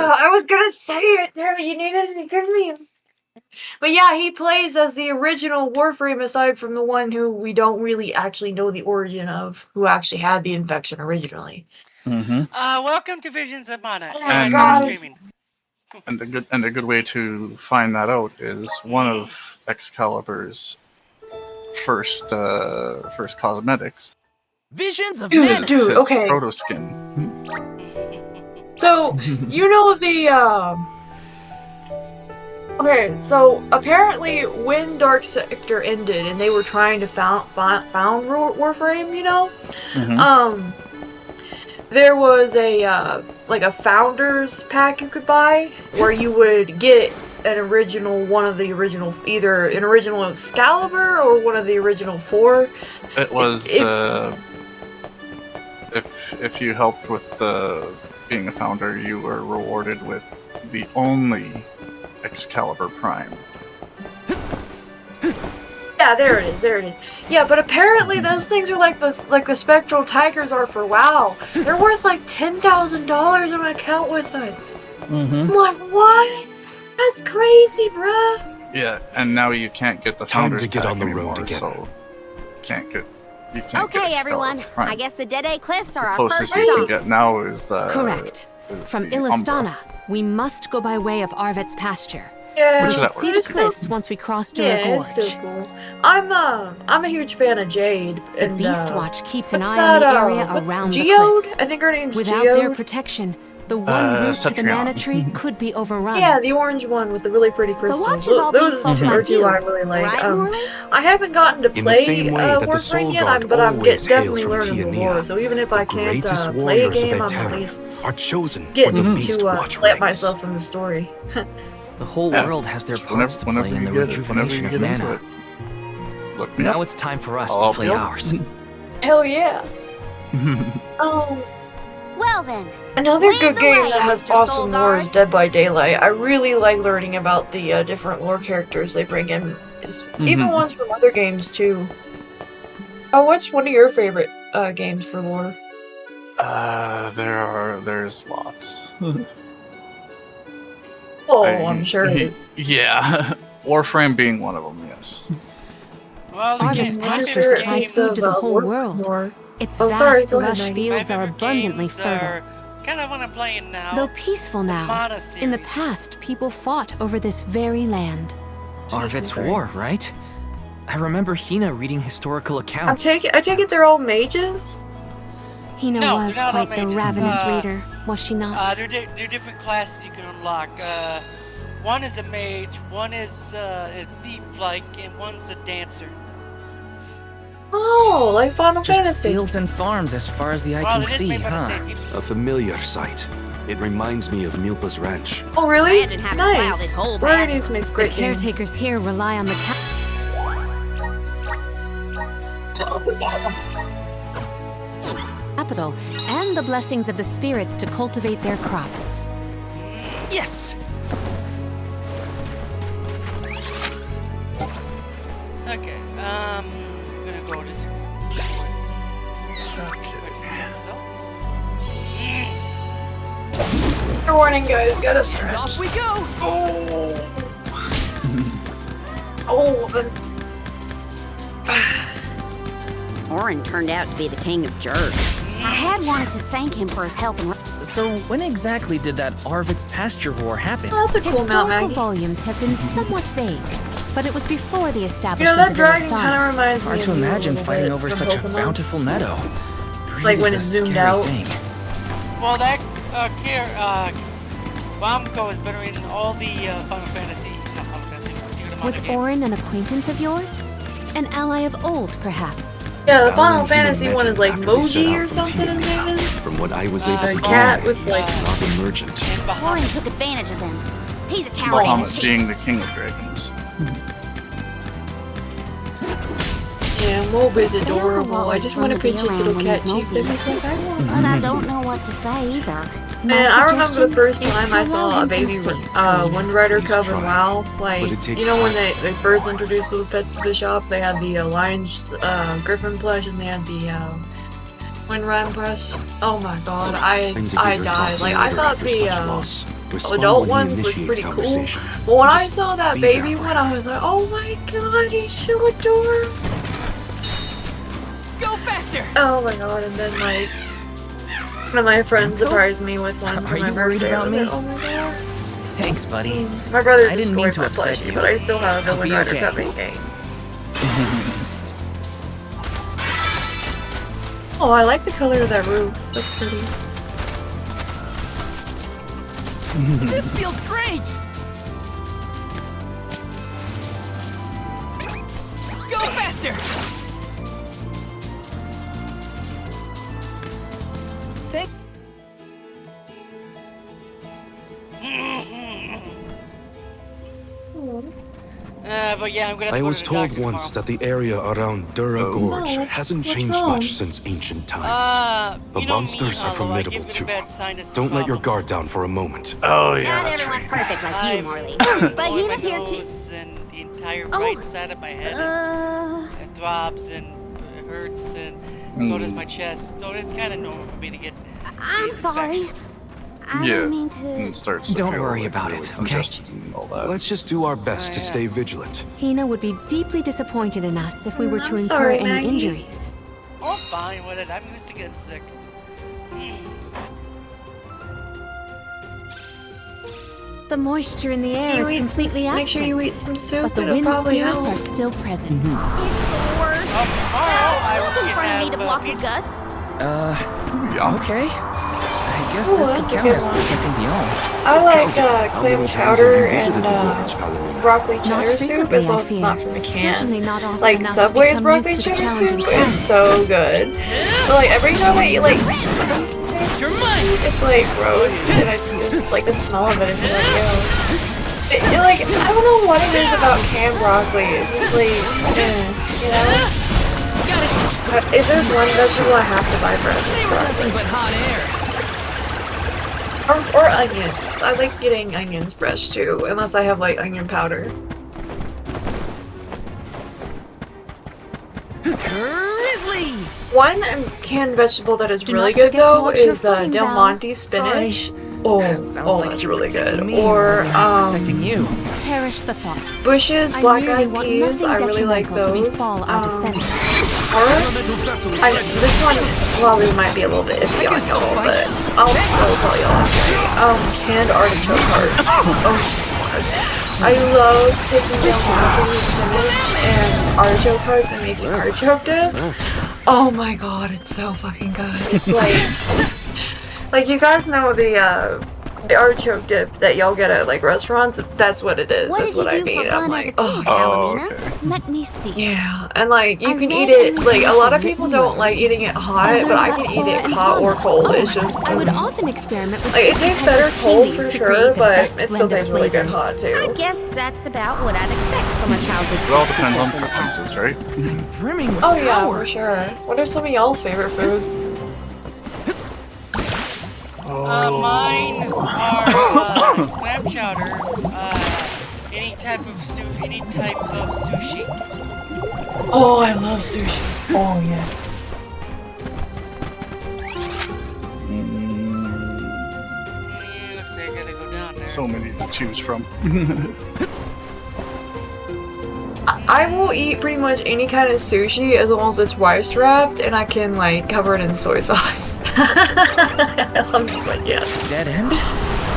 I was gonna say it. Damn it, you needed to give me him. But yeah, he plays as the original Warframe, aside from the one who we don't really actually know the origin of, who actually had the infection originally. Welcome to Visions of Mana. Oh my And God. streaming. And a good way to find that out is one of Excalibur's first cosmetics. Visions of Dude, Mana. dude, His okay. proto skin. So, you know the, okay, so apparently when Dark Sector ended and they were trying to found Warframe, you know? There was a, like a Founders pack you could buy, where you would get an original, one of the original, either an original Excalibur or one of the original 4. It was, if you helped with being a founder, you were rewarded with the only Excalibur Prime. Yeah, there it is. Yeah, but apparently those things are like the Spectral Tigers are for WoW. They're worth like $10,000 on an account with it. I'm like, what? That's crazy, bruh. Yeah, and now you can't get the Time founders to get pack on the road anymore, again. so you can't get Okay, everyone. Prime. I guess the Dead A Cliffs are The our closest first you can stop. get now is Correct. is From the Illistana, Umbra. we must go by way of Arvet's pasture. Yeah, Which We that should see works the too. cliffs once we cross Dura yeah, it's Gorge. still cool. I'm a huge fan of Jade. The And, Beast Watch keeps an what's eye on the that, area what's around the Geode? cliffs. I think her name's Without Geode. their protection, the one route to the Cetrion. mana tree could be overrun. Yeah, the orange one with the really pretty crystals. watch is all Those peaceful are like two you, I really like. right, Morley? I haven't gotten to In the play same way that the Warframe Soul yet, Guard but I'm always definitely hails from learning the Tiania, lore. So even if I the can't greatest play a warriors of game, I'm at Eterra least are chosen for getting the Beast to Watch plant ranks. myself in the story. The whole Yeah, world has their just parts to play in the whenever rejuvenation you of get into mana. it. Look me Now up. it's time for us I'll to play help you. ours. Hell yeah! Oh, Well then, another Lead good the game way, that has Mr. Soul awesome lore is Guard. Dead by Daylight. I really like learning about the different lore characters they bring in, even ones from other games too. Oh, what's one of your favorite games for lore? There's lots. Oh, I'm sure. Yeah, Warframe being one of them. Yes. Well, Arvet's my pasture favorite supplies games, food to the whole Warp world. lore. Its Oh, vast, sorry, go ahead, lush Maggie. my fields are favorite abundantly games fertile. are kind of what I'm playing now. Though peaceful now, Mana in the series. past, people fought over this very land. Arvet's War, right? I remember Hina reading historical I accounts. take it they're all mages. Hina No, was they're not all quite the mages. ravenous reader, was she not? They're different classes you can unlock. One is a mage, one is a thief-like, and one's a dancer. Oh, like Final Just Fantasy. fields and farms as far as the eye Well, can it is see, made by the huh? same people. A familiar sight. It reminds me of Milpa's ranch. Oh, really? Imagine having to plow Nice. this whole Square bastard. Enix makes The great games. caretakers here rely on the capital and the blessings of the spirits to cultivate their crops. Yes! Okay, I'm gonna go this way. So, Fair warning, guys. Gotta stretch. Off we go! Oh, the Orin turned out to be the king of jerks. I had wanted to thank him for his help in So when exactly did that Arvet's Pasture War happen? that's a cool mount, Historical Maggie. volumes have been somewhat vague, but it was before the You know, establishment that of dragon Illistana. kind of reminds me Hard of to you a imagine little fighting bit over from such a Pokemon. bountiful meadow. Greed Like when is it's a zoomed scary out. thing. well, that Bombco is better in all the Final Fantasy. Not Final Fantasy. Secret of Was Mana games. Orin an acquaintance of yours? An ally of old, perhaps? Yeah, the Alan Final and Hina Fantasy met one him is like after they set Moji out or from something his Tiania. name is. From what I was The able to cat gather, with, he's like- not a merchant. And Orin Bahamut. took advantage of them. He's a coward and a Bahamut cheat. being the king of dragons. Yeah, Mob is also adorable. want I his just fun want to to be pinch his around little when cat he's cheeks every mopey. second. But I don't know what to say either. My Man, I remember the suggestion first is time to I allow saw a him some baby space, Kalina. Wind Rider He's cub in trying, WoW. Like, but it takes you know when time. they first introduced those pets to the shop, they had the Lion's Griffin plush and they had the Wind Rider plush. Oh my god, Things that I give her died. thoughts Like, in I order thought after the such loss. Respond adult when he ones look initiates pretty cool. conversation. But when I Just saw that be there baby for one, him. I was like, oh my god, he's so adorable. Go faster! Oh my god, and then like, when my friend surprised me with one for Are my you worried birthday, I about was me? like, oh my god. Thanks, buddy. My brother I didn't mean to destroyed my upset plushie, you. but I still have a I'll Villain be Rider okay. Cupping game. Oh, I like the color of that roof. That's pretty. This feels great! Go faster! Thank But yeah, I'm gonna. I go was to the told doctor once tomorrow. that the area around Dura Gorge No, hasn't what's changed wrong? much since ancient times. The You know me, monsters are Hollow, I formidable give it a too. bad sinus Don't let your guard problems. down for a moment. Oh yeah, Not that's everyone's right. perfect like you, I've Morley. been But blowing he my was here too. nose and the entire Oh, right side of my head it throbs and it hurts, and so does my chest. So it's kind of normal for me to get I'm these sorry. infections. I Yeah, didn't mean and it to. starts to Don't feel worry like about really it, okay? congested and all that. Let's just do our best to yeah. stay vigilant. Hina would be deeply disappointed in us if we were to I'm incur sorry, any Maggie. injuries. Oh, I'm fine with it. I'm used to getting sick. The moisture in the air You is eat some, completely make sure you absent, eat some soup. but the It'll wind probably spirits help. are still present. It's the worst. Tomorrow I will Looking for me to have block the pizza. gusts. Yeah. Okay. I guess Ooh, this that's could a count good as one. protecting the elms. I like How clam many times have chowder you visited and the gorge, Palomino? broccoli Not cheddar soup, frequently, as long as I it's not fear. from a can. Certainly not often Like enough to Subway's become broccoli used to the cheddar challenging soup is so good. But like every time I eat, like You're mine! it's like gross, and I just like the smell of it is just like ew. Like I don't know what it is about canned broccoli. It's just like, you know. Got it! But if there's one vegetable I have to buy fresh, They it's were broccoli. nothing but hot air. Or onions. I like getting onions fresh too, unless I have like onion powder. Grizzly! One canned vegetable that is Do really not good forget to though watch your is footing, Del Val. Monte spinach. Oh, Sounds like that's you're really protecting good. me Or more than I'm protecting you. Perish the thought. Bush's I black really eyed want peas. nothing I really like detrimental to those. befall our defense. Or this one probably might be a little bit iffy on y'all, but I'll still tell y'all. Canned artichoke hearts. Oh my god. I love taking Del Monte spinach and artichoke hearts and making artichoke dip. Oh my god, it's so fucking good. It's like you guys know the artichoke dip that y'all get at like restaurants. That's what it is. What That's did what you I do mean. for I'm fun as a like, kid, oh. Oh, Palomino? okay. Let me see. Yeah, and like you I can read eat it. in Like a lot of the people don't like eating it hot, learned but I about can eat flora it and hot or fauna. cold. It's just I would often experiment with like it different tastes types better of tea cold leaves for to sure, create the but best it still blend of tastes really good flavors. hot I too. guess that's about what I'd expect from a childhood. It all depends on from the past. preferences, right? Brimming with Oh yeah, power. for sure. What are some of y'all's favorite foods? Mine are clam chowder, any type of sushi. Oh, I love sushi. Oh yes. Looks like I gotta go down there. So many to choose from. I will eat pretty much any kind of sushi as long as it's rice wrapped and I can like cover it in soy sauce. I'm just like yes. Dead end?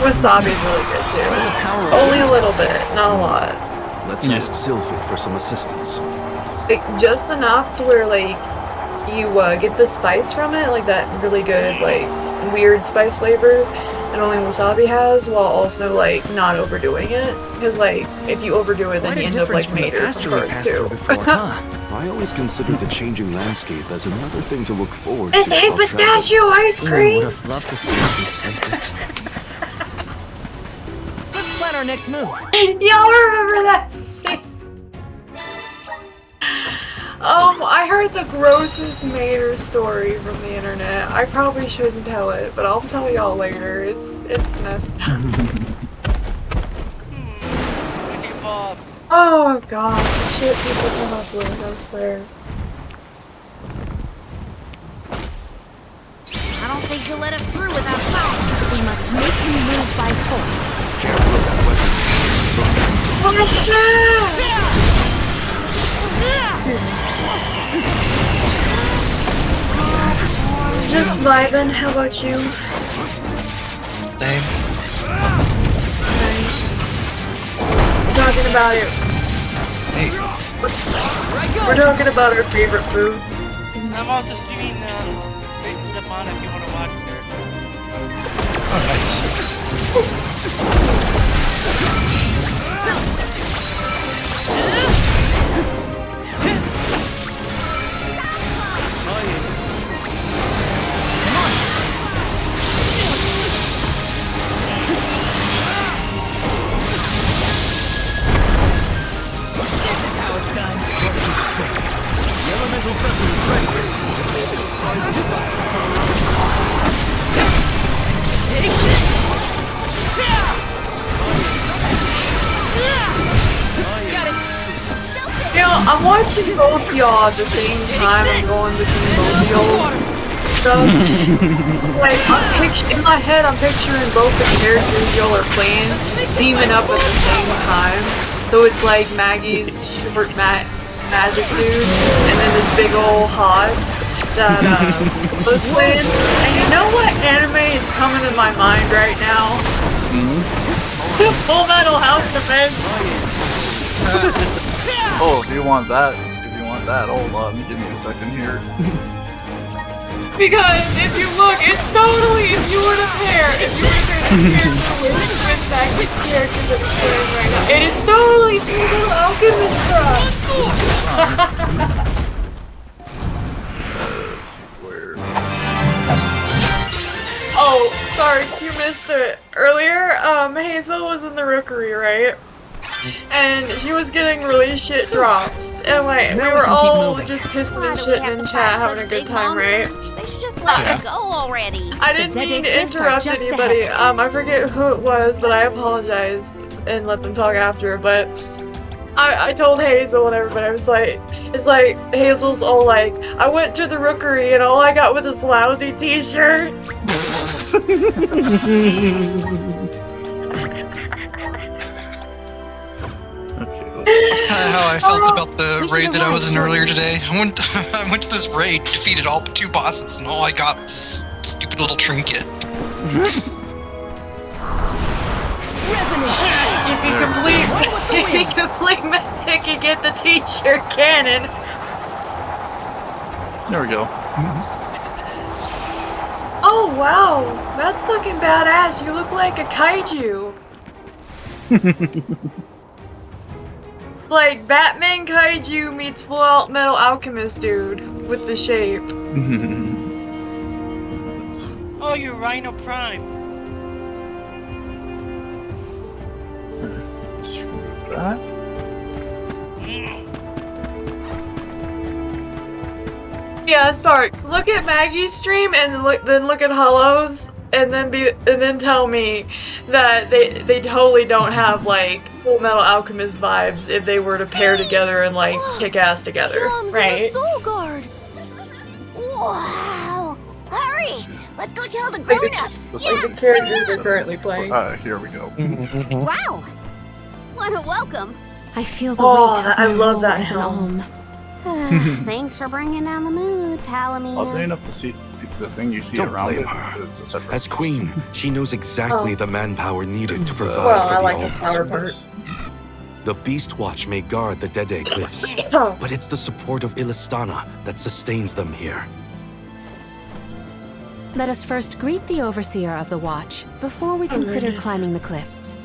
Wasabi is really good too. Power Only a little bit, not a lot. Let's ask Sylphid for some assistance. Like just enough to where like you get the spice from it, like that really good like weird spice flavor that only wasabi has, while also like not overdoing it. Because like if you overdo it, then Quite you a end up difference like from the Mater from pasture we Cars passed through 2. before, huh? I always consider the changing landscape as another thing to look forward This to. ain't while traveling. pistachio ice Ooh, cream. would have loved to see these places. Let's plan our next move. Y'all remember that scene? I heard the grossest Mater story from the internet. I probably shouldn't tell it, but I'll tell y'all later. It's messed up. Who's your boss? Oh god, the shit people come up with, I swear. I don't think he'll let us through without fighting. We must make him move by force. Careful of that weapon. Oh shit! Just vibing. How about you? Same. We're talking about it. Hey, We're talking about our favorite foods. I'm also streaming Bitten Zamana if you want to watch, sir. oh nice. You know, I'm watching both y'all at the same time. I'm going between both y'all's stuff. Like, in my head, I'm picturing both the characters y'all are playing teaming up at the same time. So it's like Maggie's short magic dude, and then this big old Haas that was playing. And you know what anime is coming to my mind right now? Full Metal Alchemist. Oh, do you want that? If you want that, hold on, give me a second here. Because if you look, it's totally, if you were to pair this character with Maggie's character that it's playing right now, it is totally Full Metal Alchemist stuff. Let's see where. Oh, sorry, you missed it. Earlier, Hazel was in the rookery, right? And she was getting really shit drops. And like, we were all just pissing and shitting in chat, having a good time, right? They should just let it go already. I didn't mean to interrupt anybody. I forget who it was, but I apologize and let them talk after. But I told Hazel and everybody, I was like, it's like Hazel's all like, I went to the rookery and all I got was this lousy t-shirt. That's kind of how I felt about the raid that I was in earlier today. I went to this raid, defeated all but 2 bosses, and all I got was this stupid little trinket. If you complete Mythic, you get the t-shirt cannon. There we go. Oh wow, that's fucking badass. You look like a kaiju. Like Batman kaiju meets Full Metal Alchemist dude with the shape. Oh, you're Rhino Prime. Let's remove that. Yeah, Starks. Look at Maggie's stream and then look at Hollows, and then tell me that they totally don't have like Full Metal Alchemist vibes if they were to pair together and like kick ass together, right? Soul Guard. Wow! Hurry! Let's go tell the grown-ups. Like the characters they're currently playing. Here we go. Wow! What a welcome! I feel the Oh, weight of I my love role that as an helm. Ohm. Thanks for bringing down the mood, Palamina. Oddly enough, the thing you see Don't around blame it her. is a separate. As queen, she knows exactly the manpower needed to provide Well, for I the like the Ohms. power part. The Beast Watch may guard the Dede Cliffs, but it's the support of Illistana that sustains them here. Let us first greet the overseer of the watch before we consider climbing the cliffs.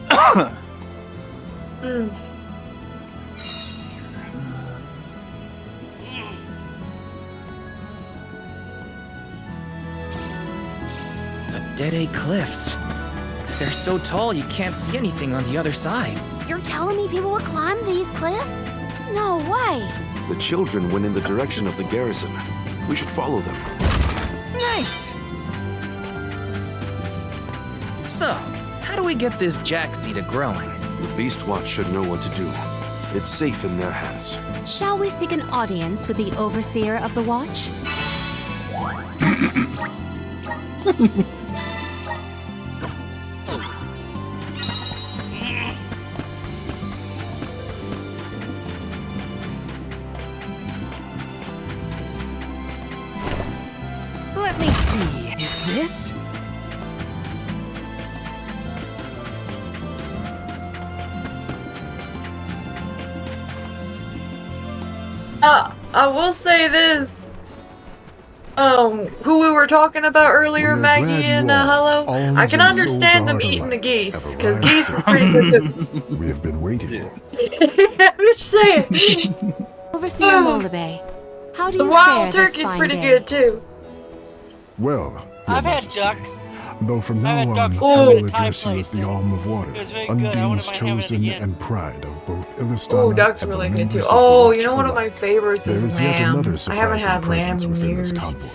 The Dede Cliffs. They're so tall you can't see anything on the other side. You're telling me people would climb these cliffs? No way! The children went in the direction of the garrison. We should follow them. Nice! So, how do we get this Jaxi growing? The Beast Watch should know what to do. It's safe in their hands. Shall we seek an audience with the overseer of the watch? this? I will say this. Who we were talking about earlier, We're Maggie glad you and all, Hello. all I can so understand them guard eating the alike, geese, have because arrived geese is pretty good too. We have been waiting. I'm just saying. Overseer Molybay, how do The you wild fare this turkey's fine pretty day? good too. Well, Your I've had Majesty, duck. though from I've now had on ducks I in will a Thai address you as place. the Alm of Water, It was very good. I wouldn't Undine's mind having it chosen again. and pride of both Ooh, Illistana duck's and really the good too. members of the Oh, Watch you know one of my alike. favorites There is is yet lamb. another I haven't surprising had lamb presence in within years. this convoy.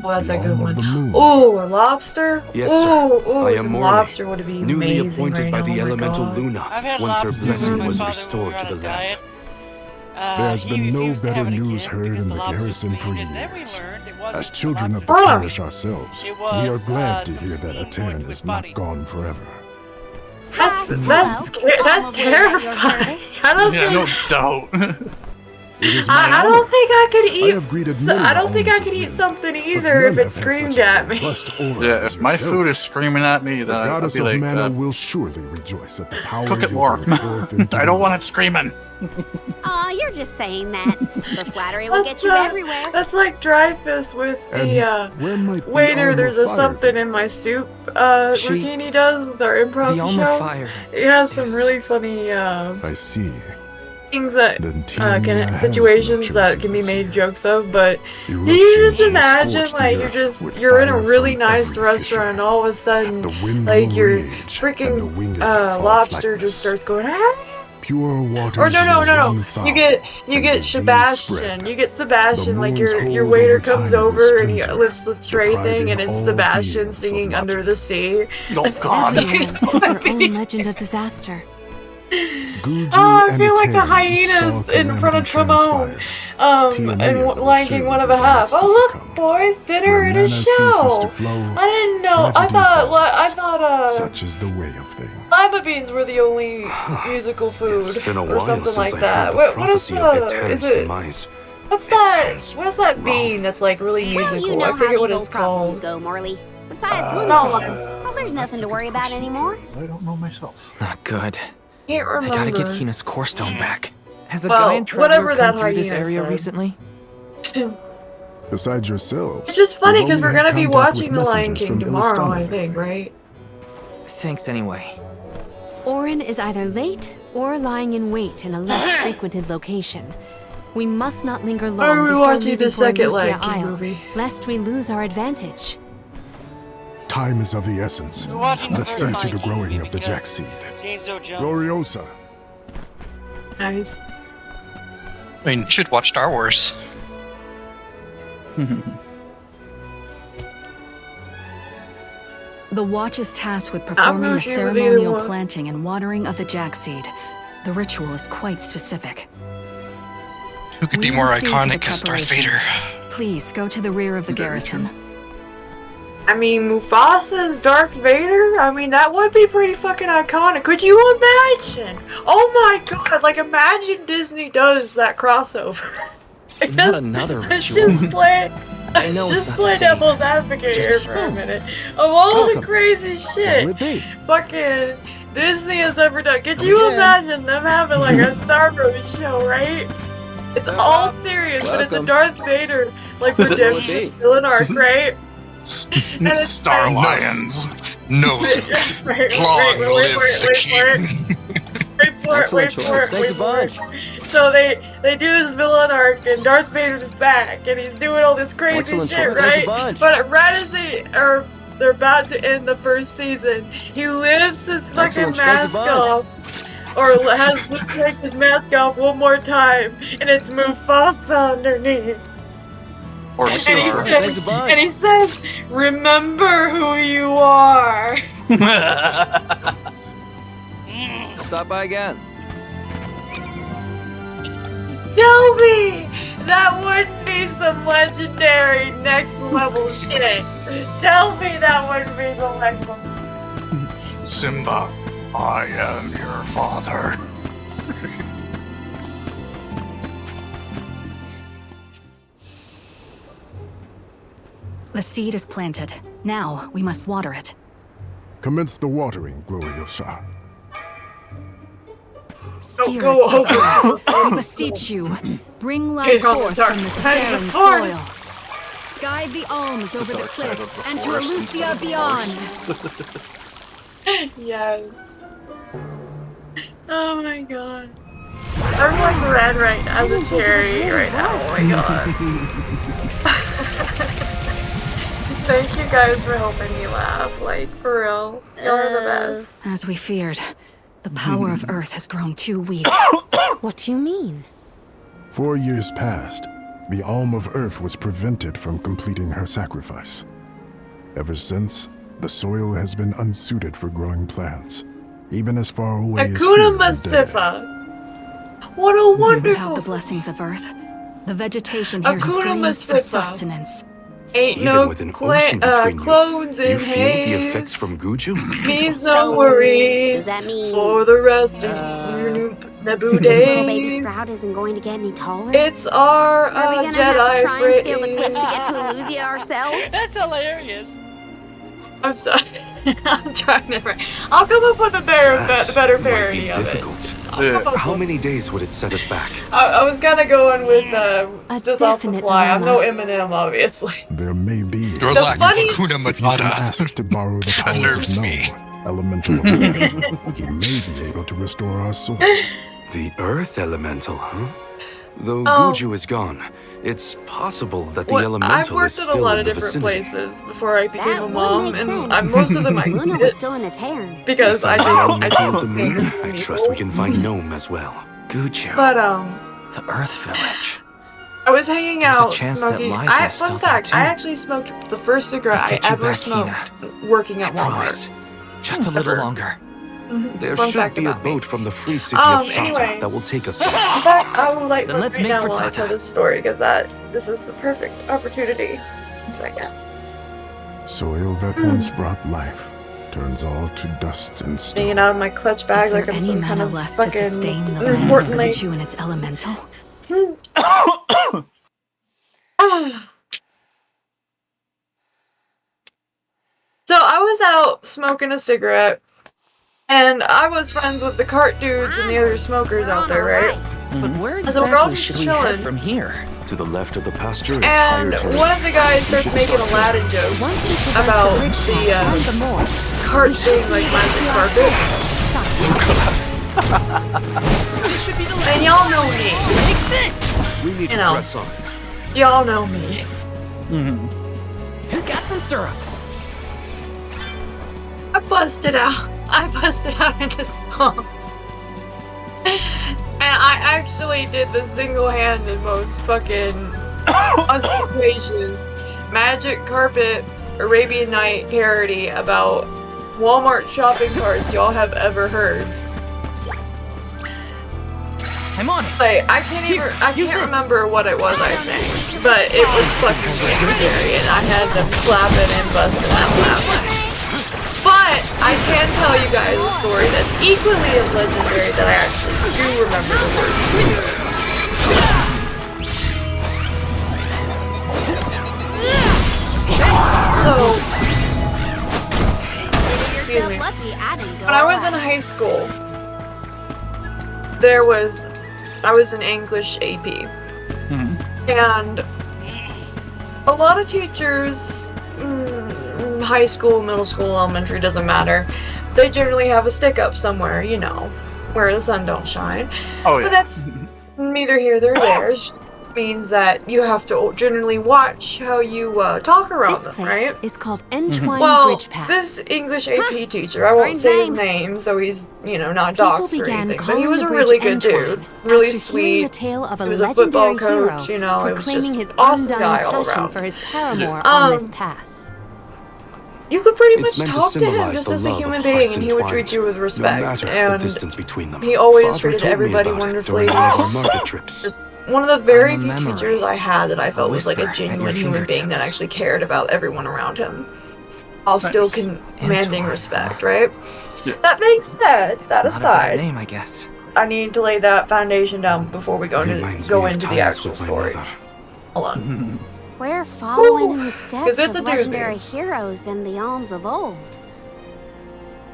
Well, that's the a good Alm one. of the Moon. Ooh, a lobster? Yes, ooh, sir. Ooh, I am some Morley, lobster would be newly amazing appointed right by now. the Oh my elemental God. Luna, I've had once her lobster blessing with my was father when we restored were to on the a diet. land. There has He been no refused to better have it news again heard because in the lobster was garrison for clean, and then we years. learned it wasn't As the children of the lobster. parish ourselves, It we are was, glad to some hear that steam Atern going to is his not body. gone forever. That's Hello. that's Alm of Luna at your terrifying. service. I don't Yeah, think no doubt. It is my I don't honor. think I could I eat. have greeted So, many I don't think I alms could of eat men, something but either none if it have had screamed such a at me. robust aura Yeah, as if my yourself. food is screaming at me, The then I'll goddess be of like, mana will surely rejoice at the power cook it you more. bring forth into I the don't want world. it screaming. Aw, you're just saying that. The flattery will get That's, you everywhere. That's like Dreyfus with And the where might the waiter. Alm There's of a Fire something be? in my soup She- routine he does with our improv The Alm show. of Fire. It has some is- really funny I see. things that Then Tiamia has situations no that chosen can be this made year. jokes of, but you Eruptions just will imagine scorch the like earth you're in a with really fire from nice every restaurant, and all of a sudden The wind like will your rage, and the freaking winged fall lobster flightless. just starts going. Ah! Pure water. Or no. Run You foul, get and disease Sebastian. spread. You get Sebastian. The Like moon's your hold waiter over comes time will over and he splinter, lifts the tray thing, and it's depriving all Sebastian beings singing of Under the Sea. Oh God. Every land has their own legend of disaster. Guji Oh, I and feel like the Atern hyenas saw in front of calamity Tremont. transpire. And Tiamia will Lion King surely 1 of be a the half. next to Oh look, succumb. boys, dinner Where and mana a ceases show. to flow, I didn't know. I tragedy thought follows. Such is the way of things. lima beans were the only musical food It's been a or while something since like I that. heard the What is prophecy of the? Is Etern's it? demise. What's It that? sounds What's that wrong. bean that's like really Well, musical? you know I how forget what these it's old prophecies called. go, Morley. Besides, Luna's no. dead, so there's nothing to worry about anymore. I don't know myself. Not good. Can't I remember. gotta get Hina's core stone back. Has a Well, guy in whatever Traveler that come through this hyena area said. recently? Besides yourselves, It's just funny we've because we're only had gonna be contact with watching The Lion messengers King from tomorrow, Illistana I think, lately. right? Thanks anyway. Orin is either late or lying in wait in a less frequented location. We must not linger Are long we before watching leaving the for second Lucia Lion King Isle, movie? lest we lose our advantage. Time is of the essence. We're watching the Let's first see to Lion the King growing movie of the because Jack seed. James Earl Jones. Gloriosa. Nice. I mean, you should watch Star Wars. The Watch is tasked with I'm performing the Gucci with either ceremonial one. planting and watering of the Jack seed. The ritual is quite specific. Who could We be more will see to the iconic as Darth Vader? preparations. Please go to the rear of the garrison. I mean, Mufasa's Darth Vader? I mean, that would be pretty fucking iconic. Could you imagine? Oh my god, like imagine Disney does that crossover. Not another Let's ritual. just play, I know it's just not play the same. devil's advocate Just- here for a minute. Of all the Welcome. crazy What'll shit it be? fucking Disney has ever done, could Come you again. imagine them having like a Star Wars show, right? It's all serious, but it's a Welcome. Darth Vader like What would it redemption be? villain arc, right? And it's Star like- Lions. No, Wait, long wait live for it, the wait for it. king. Wait for it, wait for it, wait for it. So they do this villain arc, and Darth Vader's back, and he's doing all this crazy shit, right? But right as they're about to end the first season, he lifts his fucking mask off, or has Luke take his mask off one more time, and it's Mufasa underneath. Or Scar. And he says, "Remember who you are." Stop by again. Tell me that wouldn't be some legendary next level shit. Tell me that wouldn't be some next level. Simba, I am your father. The seed is planted. Now we must water it. Commence the watering, Gloriosa. Spirits go of over. Earth, we beseech you, bring life Get on the forth dark from this side of barren the soil. forest. Guide the alms over the dark side of cliffs the and to forest instead Elusia of the beyond. Yes. Oh my god. I'm like red right as a cherry right now. Oh my god. Thank you guys for helping me laugh. Like, for real. Y'all are the best. As we feared, the power of Earth has grown too weak. What do you mean? 4 years passed. The Alm of Earth was prevented from completing her sacrifice. Ever since, the soil has been unsuited for growing plants, even as far away as Hakuna here in Dede. Masifa. What a Without wonderful. the blessings of Earth, the vegetation here Hakuna screams for Masifa. sustenance. Ain't Even no with an ocean between clones you, in you feel the haze. effects from Guju? Means no worries. Does that mean for the rest of your new Naboo this little baby days? sprout isn't going to get any taller? It's our Are we gonna Jedi have to try and scale the phrase. cliffs to get to Elusia ourselves? That's hilarious. I'm sorry. I'm trying to. I'll come up with a better That parody might be of difficult. it. I'll come up How with- many days would it set us back? I was kind of going with A just off the definite fly. I'm no dilemma. Eminem, obviously. There may be. Your The lack funny- of Hakuna If you can Matata ask to borrow the powers unnerves of me. No, elemental of Earth, he may be able to restore our soul. The Earth Elemental, huh? Though Oh. Guju is gone, it's possible that the I've Elemental worked is at a still lot in of the different vicinity. places before I became That a would mom, make and sense. most of them I Luna did was still in a Terran. because I Found the don't. I Elemental of the don't Moon. think I trust we can find Gnome as well. Guju, But the Earth Village. I was hanging There's a out chance that smoking. Liza's still Fun there, fact: too. I actually smoked the first cigarette I'll I get you ever back, smoked Hina. working at I Walmart. promise. Just a little Ever. longer. There Fun should fact be a about me. boat from the free city of Chata Anyway. that will take us there. In fact, I will like Then let's right make now for while I Tata. tell this story because this is the perfect opportunity. One second. Soil that once brought life turns all to dust and stone. Hanging out of my clutch bag Is there like I'm any some kind mana of left to fucking sustain the land of important like. Guju and its elemental? So I was out smoking a cigarette, and I was friends with the cart dudes and the other smokers We're out on there, our right? way. But where So we're all exactly just should we head chilling. from here? To the left of the pasture is And higher terrain. one of the guys starts should making start Aladdin jokes Once we traverse about the bridge the path and the moor, cart being like magic carpet. And y'all know me. We need You to know. press on. Y'all know me. Who got some syrup? I busted out into song. And I actually did the single-handed most fucking ostentations magic carpet Arabian Night parody about Walmart shopping carts y'all have ever heard. I'm on it. Like, I can't remember what it was I sang, but it was fucking legendary, and I had them clapping and busting out laughing. But I can tell you guys a story that's equally as legendary that I actually do remember the words. So, excuse me. Lucky I didn't go When I was in high school, I was in English AP. And a lot of teachers, high school, middle school, elementary, doesn't matter, they generally have a stick up somewhere, you know, where the sun don't shine. Oh yeah. But that's neither here nor there. It means that you have to generally watch how you talk around this them, place right? is called Entwine Well, Bridge Path. this English AP teacher, I won't Strange say his name. name, so he's, not People doxed or began anything, but calling he was the a bridge really good Entwine dude. Really after hearing the sweet. tale of a He was a legendary football hero coach, it was proclaiming just his awesome undying guy all passion around. for his paramour Um, on this pass. You could pretty It's much meant to talk to him symbolize just the as a love of human hearts being, and he would entwined, treat you with No respect. matter the And distance between them. he always Father treated told me everybody about it wonderfully. during one of our market trips. Just one of the very I'm a few memory. teachers I had that I felt was like a whisper at genuine your human being that fingertips. actually cared about everyone around him, while still Nice. commanding Entwine, respect, huh? right? Yeah. That being said, It's that not a bad aside, name, I guess. I need to lay that foundation down before we go Reminds into me of the times actual with my story. mother. Hold on. We're following Ooh, in the 'cause steps it's of a doozy. legendary heroes and the alms of old.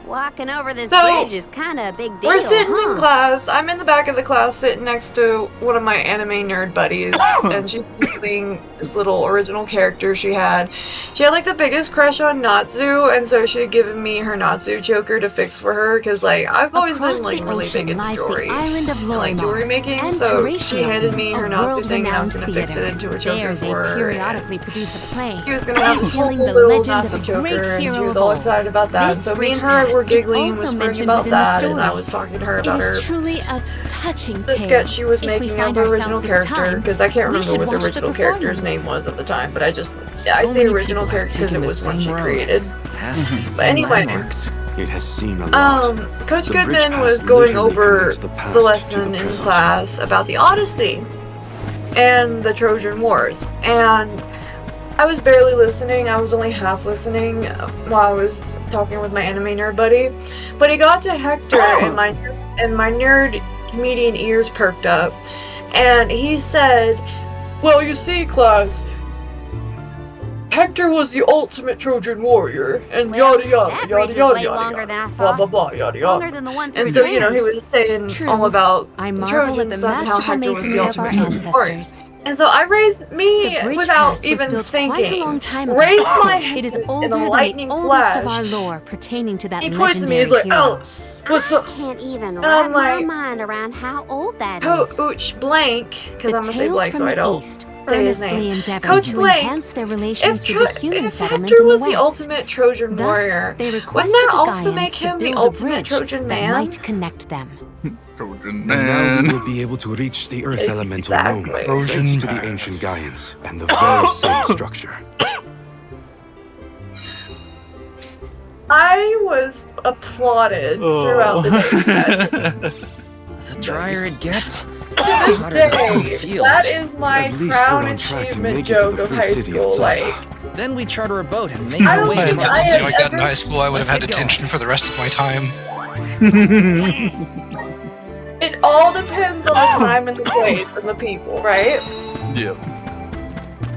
Walking over this So, bridge is kind of a big deal, We're sitting huh? in class. I'm in the back of the class sitting next to one of my anime nerd buddies, and she's playing this little original character she had. She had like the biggest crush on Natsu, and so she had given me her Natsu choker to fix for her, because like I've always Across been like the really ocean big into lies jewelry. the island of And, like Lorimar, jewelry making, and so she Teratio, handed me her a Natsu thing, and I was world-renowned gonna fix it theater. into a choker There they for her. periodically produce a play, She was gonna have this whole telling the little legend Natsu of a choker, great and she hero was of all old. excited about that. This So me and bridge her task were is giggling, also whispering mentioned about within the that, and I story. was talking to her It about is her truly a touching the tale. sketch she was If we making of find the ourselves original with character, time, because I can't we remember should what the watch the original character's performance. name was at the time, but I So say many original people have character because taken it the was one same she road. created. Has to be But same anyway, landmarks. It has seen a lot. Coach The bridge Goodman path was going literally over connects the past the to lesson the in present. class about the Odyssey and the Trojan Wars, and I was barely listening. I was only half listening while I was talking with my anime nerd buddy. But he got to Hector, and my nerd comedian ears perked up, and he said, "Well, you see, class, Hector was the ultimate Trojan warrior, and Well, yada yada that yada bridge was yada way yada longer yada, than I blah thought. blah blah yada Longer yada." than the one through And the so he Grand. was saying True. all about I the marvel at Trojan the stuff and how masterful Hector was the masonry of our ultimate Trojan warrior. ancestors. And so I raised me The bridge without pass was even built quite a thinking. long time ago. Raised my hand It is in older a than the lightning oldest flash. of our lore pertaining to that He points to me. legendary He's like, hero. "Alice, what's up?" I can't even And wrap I'm my like, mind around how old that Coach is. Blank, because The I'm gonna say tales Blank from so I the don't East say his earnestly name. endeavored Coach to Blank, enhance their relations if, with the human if settlement Hector in the was the West. ultimate Trojan Thus, warrior, they wouldn't requested that the also Gaians make to him the build a ultimate bridge Trojan that man? might connect them. Trojan And now we man. will be able to reach the Earth elemental Exactly. realm, thanks to the Trojan ancient Gaians and the very same structure. I was applauded throughout the day. The drier it gets, To this hotter the sun day, feels. that is my At least crown we're on track to achievement make it to joke the of free high city of school. Zata. Like, Then we charter a boat and make I our don't way I think attempted across. I something like that in ever- high school. I would have had Let's get going. detention for the rest of my time. it all depends on the time and the place and the people, right? Yep.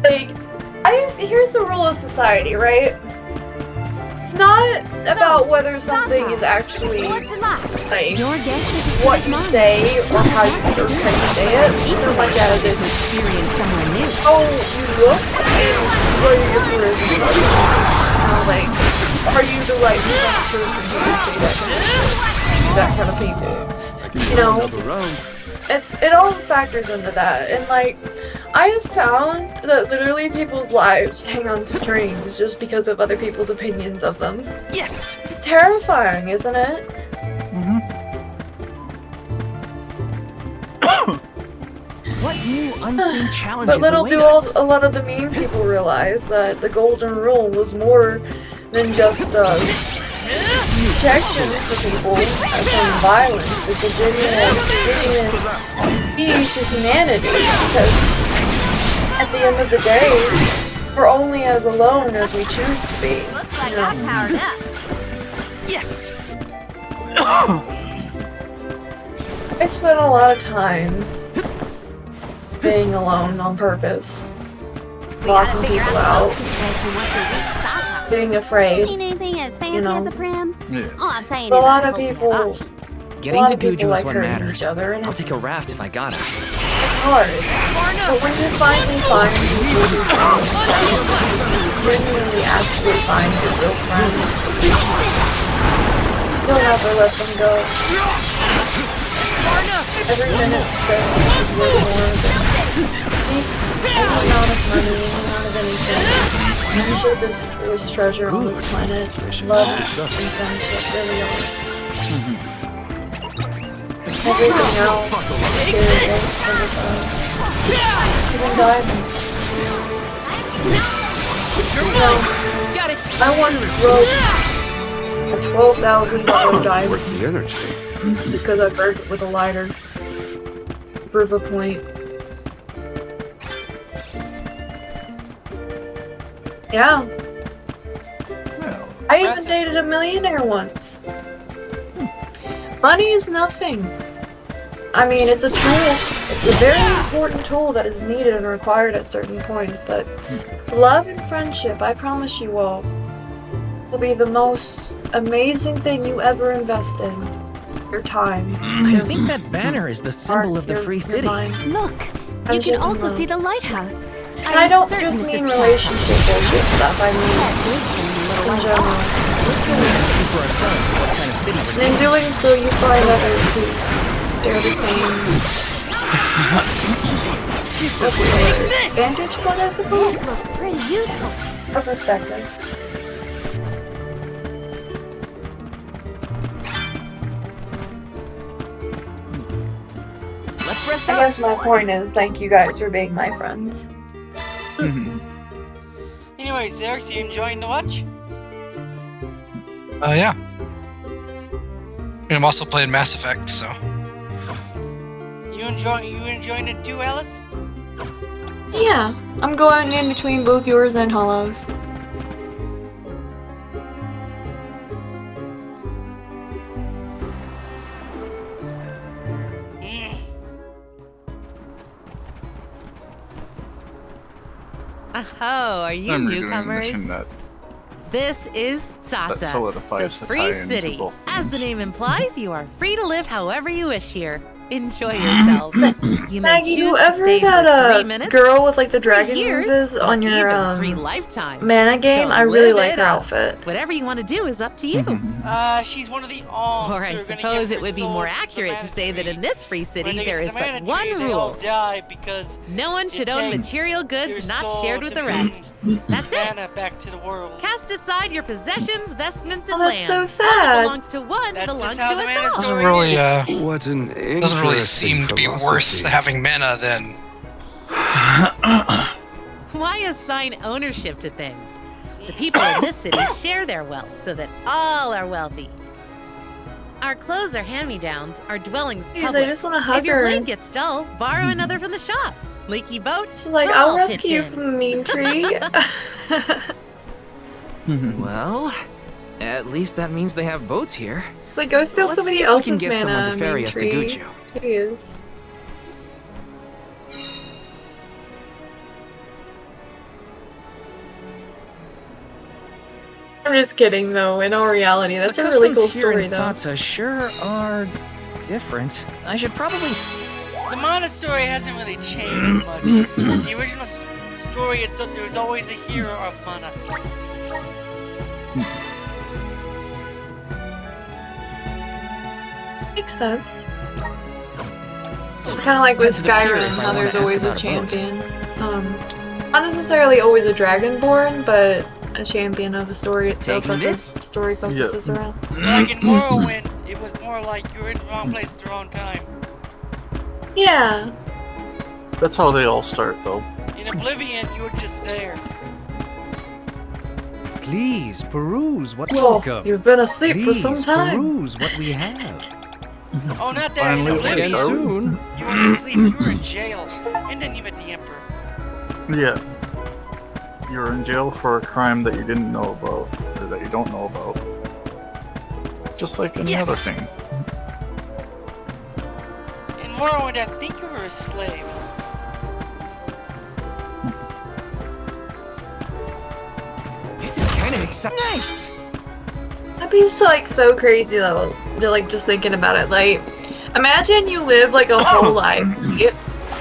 Like, here's the rule of society, right? It's not about whether something is actually What's it like? like Your guess is as good what as you mine. say or how you say it. Something like that To is experience somewhere new. how you look and what are your charisma. Like, are you the right kind of person who can say that kind of people? You know, it all factors into that. And like, I have found that literally people's lives hang on strings just because of other people's opinions of them. Yes! It's terrifying, isn't it? What new unseen challenges But little await do us? a lot of the mean people realize that the golden rule was more than just protection for people from violence. It's a genuine peace to humanity, because at the end of the day, we're only as alone as we choose to be. Looks like you know? I'm powered up. Yes! I spent a lot of time being alone on purpose, We gotta locking figure people out out, the boat situation once we reach Sata. being afraid. Ain't anything as fancy know. as a prim? Yeah. All I'm saying A is lot I of hope we have people- options. Getting lot to of people Guju is like what hurting matters. each other, and I'll take a it's- raft if I gotta. It's hard. But when you finally find people who genuinely actually find your real friends, you'll never let them go. Every minute spent is worth more than any amount of money, any amount of anything. Friendship is the truest treasure on this planet. Love and friendship really are. Everything else is even diamond. Got it! I once broke a $12,000 diamond Worth the energy. just because I burnt it with a lighter. Prove a point. Yeah. Well, I even Impressive. dated a millionaire once. Money is nothing. I mean, it's a tool. It's a very important tool that is needed and required at certain points, but love and friendship, I promise you all, will be the most amazing thing you ever invest in. Your time. I think that banner is the symbol of the free city. Look, you can also see the lighthouse. And I don't just mean relationship bullshit stuff, I mean in general. Let's go and see for ourselves what kind of city we're And in doing so, you find others who share the same vantage point, I suppose? This looks pretty useful. A perspective. Let's rest I guess my point is, thank you guys for being my friends. Anyways, Eric, you enjoying the watch? Yeah. And I'm also playing Mass Effect, so. You enjoying it too, Alice? Yeah, I'm going in between both yours and Hollow's. Oh, are you I'm redoing the newcomers? mission that This is Tsata, solidifies the the free tie-in to city. both As the games. name implies, you are free to live however you wish here. Enjoy yourself. You may Maggie, choose to whoever stay that for 3 minutes, girl with like the dragon years, noses on or your even 3 lifetimes. mana game, So I really live like it her up. outfit. Whatever you want to do is up to you. She's one of the alms. Or I who are gonna suppose give it would be her more soul to the accurate to mana say that tree. in this free When city they there get is to the but mana one tree, they all rule. die because No one should it own takes material their goods not soul shared with to the bring rest. That's it. mana back to the world. Cast aside your possessions, vestments, and Oh, that's land. so All that sad. belongs to one That's belongs just how to the us mana all. Doesn't story really, is. What an doesn't really interesting seem to be worth philosophy. having mana then. Why assign ownership to things? The people in this city share their wealth so that all are wealthy. Our clothes are hand-me-downs, our dwellings Jeez, public. I just want to hug If your her. blade gets dull, borrow another from the shop. Leaky boat, She's like, we'll I'll all rescue you pitch in. from the mean tree. Well, at least that means they have boats here. Like, go steal Let's somebody see if we else's can get someone mana, to ferry mean us to tree. Guchu. Please. I'm just kidding, though. In all reality, that's the a really cool customs here story, in though. Tsata sure are different. I should probably... The mana story hasn't really changed much. The original story, there was always a hero of mana. Makes sense. It's kind of like with To the pier Skyrim, if I how wanna there's ask always a about a boat. champion. Not necessarily always a dragonborn, but a champion of a story itself Taking that this? the story focuses around. Like in Morrowind, it was more like you were in the wrong place at the wrong time. Yeah. That's how they all start, though. In Oblivion, you were just there. Please peruse what Well, welcome. you've been asleep for Please some time. peruse what we have. Oh, not that. Finally In awake, Oblivion, are we? Soon. you were asleep. You were in jail, and then you met the Emperor. Yeah. You're in jail for a crime that you didn't know about, or that you don't know about. Just like any Yes. other thing. In Morrowind, I think you were a slave. This is kind of exciting. Nice! That'd be so crazy though. Like just thinking about it. Like, imagine you live like a whole life, right?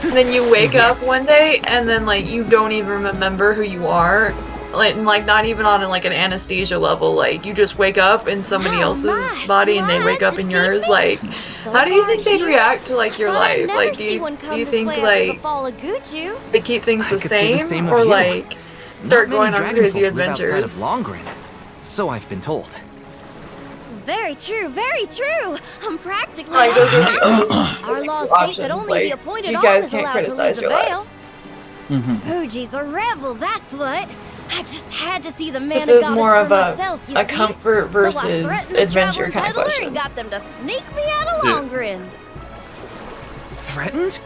And then you wake up one day and then like you don't even remember who you are. Like not even on like an anesthesia level. Like you just wake up in somebody else's body and they wake up in yours. Like, how do you think they'd react to like your life? Like, do you think like they keep things I the could say the same, same of or you. like start Not going many on dragon crazy folk live outside of adventures? Longren. So I've been told. Very true, very true. I'm practically Like those are the our laws options. state that only Like, the appointed you arm guys is can't allowed to leave criticize the your veil. lives. Fuji's a rebel, that's what. I just had to see the man This of is goddess more for of myself, you a see. comfort So I versus threatened the adventure traveling kind of peddler question. and got them to sneak me out of Yeah. Longren. Threatened?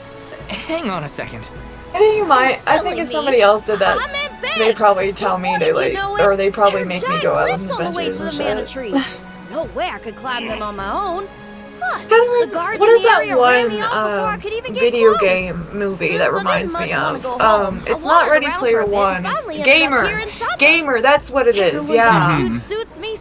Hang on a second. I think you might. I Silly think if me. somebody else did that, I'm in bed. they'd probably tell me to like, You know it. or they probably There are make me giant go out on cliffs on the way adventures to and the mana shit. tree. No way I could climb them on my own. What is that one video game movie that reminds me of? It's not Ready Player One. It's Gamer. That's what it is. Yeah. You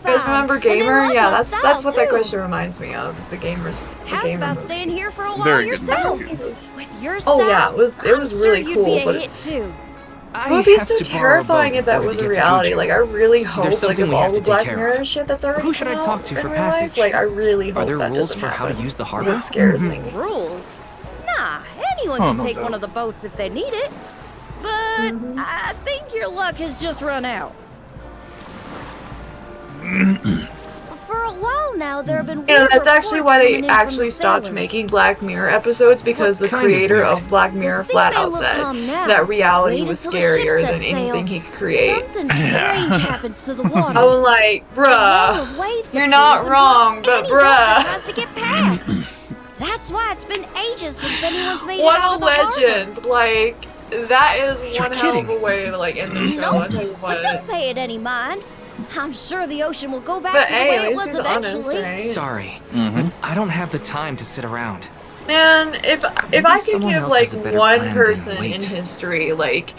guys remember Gamer? Yeah, that's what that question reminds me of. Is the Gamer's the Gamer movie. Staying here for a while Very good yourself. movie. With your Oh style, yeah, it was really cool, but it would be so terrifying if that was a reality. Like I really hope, like of all the Black Mirror shit that's already Who should I talk to for passage? Like I really hope Are there that rules doesn't for how to happen. use the harbor? That scares me. Rules? Nah, anyone Oh, can no take doubt. one of the boats if they need it. But I think your luck has just run out. For a while now, there have been. You know, weird that's actually reports why they coming in from actually the stopped sailors. making Black Mirror episodes because the kind of creator weird? of Black Mirror sea flat may out look said calm now. that reality Wait was until the ship scarier sets than anything sail. he could create. Something strange happens to the waters. I was like, A wall bruh, of waves you're appears not and wrong, blocks but any boat that bruh. tries to get past. That's why it's been ages since anyone's made it What out a of the harbor. legend! Like, that is You're one hell of a kidding. way to like end the show. I'll tell you But what. don't pay it any mind. I'm sure the ocean will go back But to the hey, way at it least was he's honest, eventually. right? Sorry, Mm-hmm. I don't have the time to sit around. Man, if I could someone give else like has a better one plan than person in wait. history like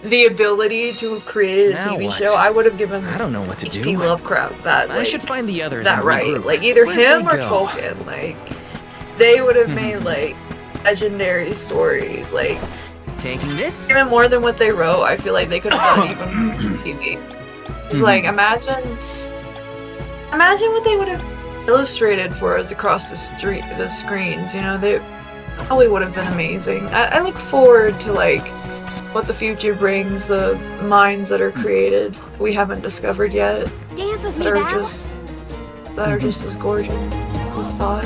the ability to have created a Now TV what? show, I would have given I don't know what to H.P. do. Lovecraft that. I Like, should find the others that and right. regroup. Like either Where'd him they or go? Tolkien. Like they would have made like legendary stories. Like Taking this? even more than what they wrote, I feel like they could have done even more TV. It's like imagine what they would have illustrated for us across the screens. You know, they probably would have been amazing. I look forward to like what the future brings, the minds that are created we haven't discovered yet, Dance with me, that are Val. just as gorgeous with thought.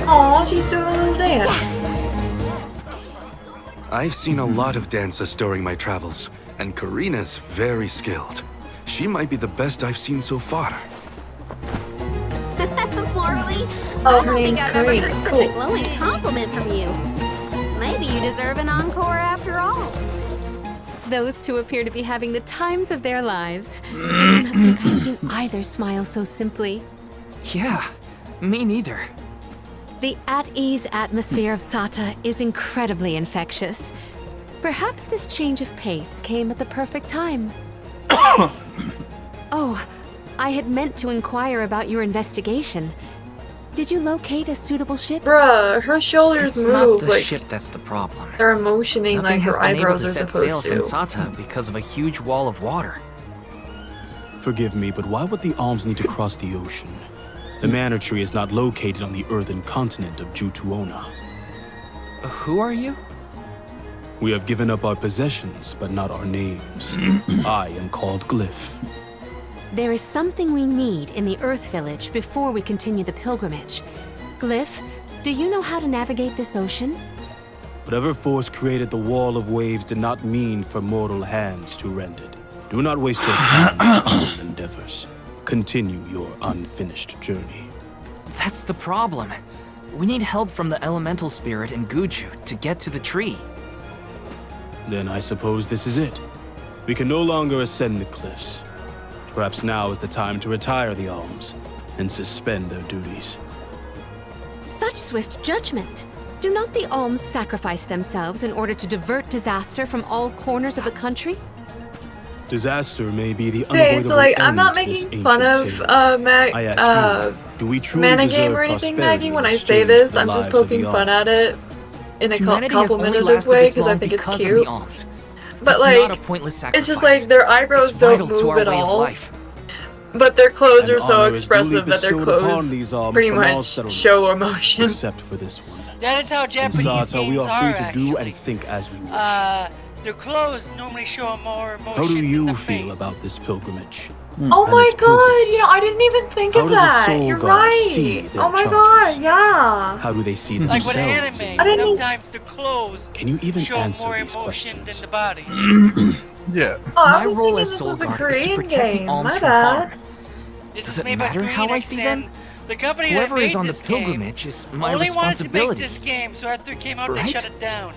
Aw, she's doing a little dance. I've seen a lot of dancers during my travels, and Karina's very skilled. She might be the best I've seen so far. Morley, Oh, I her don't think name's I've ever Karina. heard such Cool. a glowing compliment from you. Maybe you deserve an encore after all. Those two appear to be having the times of their lives. I do not think I've seen either smile so simply. Yeah, me neither. The at-ease atmosphere of Sata is incredibly infectious. Perhaps this change of pace came at the perfect time. Oh, I had meant to inquire about your investigation. Did you locate a suitable ship? Bruh, her shoulders It's move not the like ship that's the problem. they're emotioning Nothing like has her been able eyebrows to are set sail supposed from to. Tata because of a huge wall of water. Forgive me, but why would the alms need to cross the ocean? The manor tree is not located on the earthen continent of Jutuona. Who are you? We have given up our possessions, but not our names. I am called Glyph. There is something we need in the Earth Village before we continue the pilgrimage. Glyph, do you know how to navigate this ocean? Whatever force created the wall of waves did not mean for mortal hands to rend it. Do not waste your time on idle endeavors. Continue your unfinished journey. That's the problem. We need help from the elemental spirit and Guju to get to the tree. Then I suppose this is it. We can no longer ascend the cliffs. Perhaps now is the time to retire the alms and suspend their duties. Such swift judgment! Do not the alms sacrifice themselves in order to divert disaster from all corners of the country? Disaster may be the Okay, unavoidable so like I'm end not to this making fun ancient of tale. I ask you, do we truly Mana deserve Game or anything, prosperity Maggie. When in I say exchange this, for the I'm just lives of poking the fun at it in a Humanity has only complimentary lasted way this because I long think it's because of cute. the alms. But It's like, not a pointless sacrifice. it's just like their eyebrows It's don't vital to move our at way of all. life. But their clothes An are so honor is duly expressive that their bestowed upon clothes these alms pretty from all much settlements, show emotion. Except for this one. That is how In Japanese Sata, games we are free are, to do actually. and think as we wish. Their clothes normally show more emotion How do than you the feel face. about this pilgrimage? Oh And my its god, you know, I didn't even think How of does a that. soul You're god see right. their Oh my charges? god, yeah. How do they see Like with themselves? anime, I didn't even- sometimes the clothes Can you even show answer more these emotion questions? than the body. Yeah. Oh, My I was role thinking as this Soul was a Guard is to Korean protect the game. alms My from bad. harm. This Does is it made by matter Square how I Enix, see and them? the company Whoever that is made on the this game pilgrimage is my only wanted to make responsibility. this game, so after it came out, they Right? shut it down.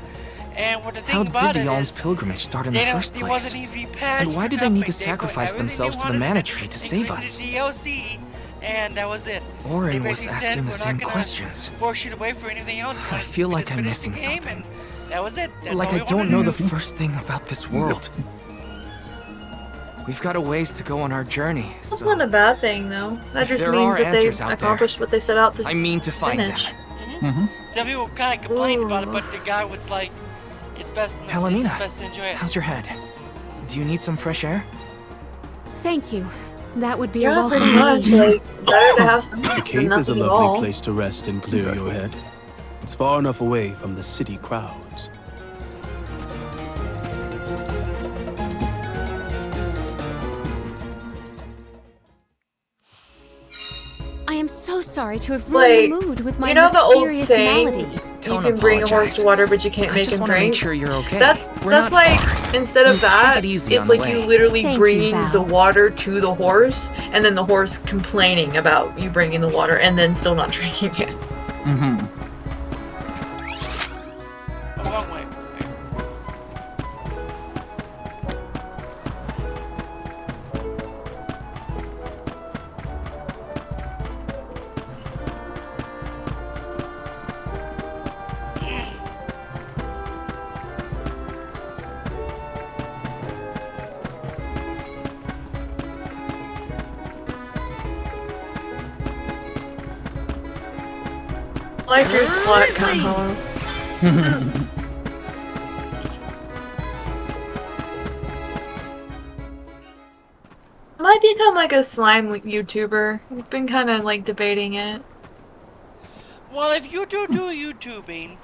And what the How thing about did the it alms is, pilgrimage start in the they don't, first they place? wasn't even be patched. And why do or they need to nothing. They put sacrifice everything themselves they to the wanted, mana tree to save including us? the DLC, and that was it. They Orin was basically said, asking the "We're same not gonna questions. Force you to wait for anything else. I feel like I'm Just finish missing the game, something. and that was it. That's Like all I we don't wanted know to the do. first thing about this world. We've got a ways to go on our journey, That's so not a bad thing, though. That if just there means are that they answers out there, accomplished what they set out to I mean to find finish. them. Some people kind of complained about it, but the guy was like, "It's best. It's Palomina, best to enjoy it." how's your head? Do you need some fresh air? Thank you. That would be Yeah, a welcome pretty much. relief. Like, better to have some The than cape is a nothing at lovely all. place to rest and clear your head. It's far enough away from the city crowds. I am so sorry to have ruined Like, the mood with my you know the old mysterious saying, melody. you Don't can bring a horse apologize. to water, but you can't I make just him want to drink. make sure you're okay. That's We're that's not like far. instead So of that, take it easy it's on the like you way. literally Thank you, bringing Val. the water to the horse, and then the horse complaining about you bringing the water, and then still not drinking it. Mm-hmm. A long way. Like your splat kind of hollow. I might become like a slime YouTuber. I've been kind of like debating it. Well, if you do YouTubing,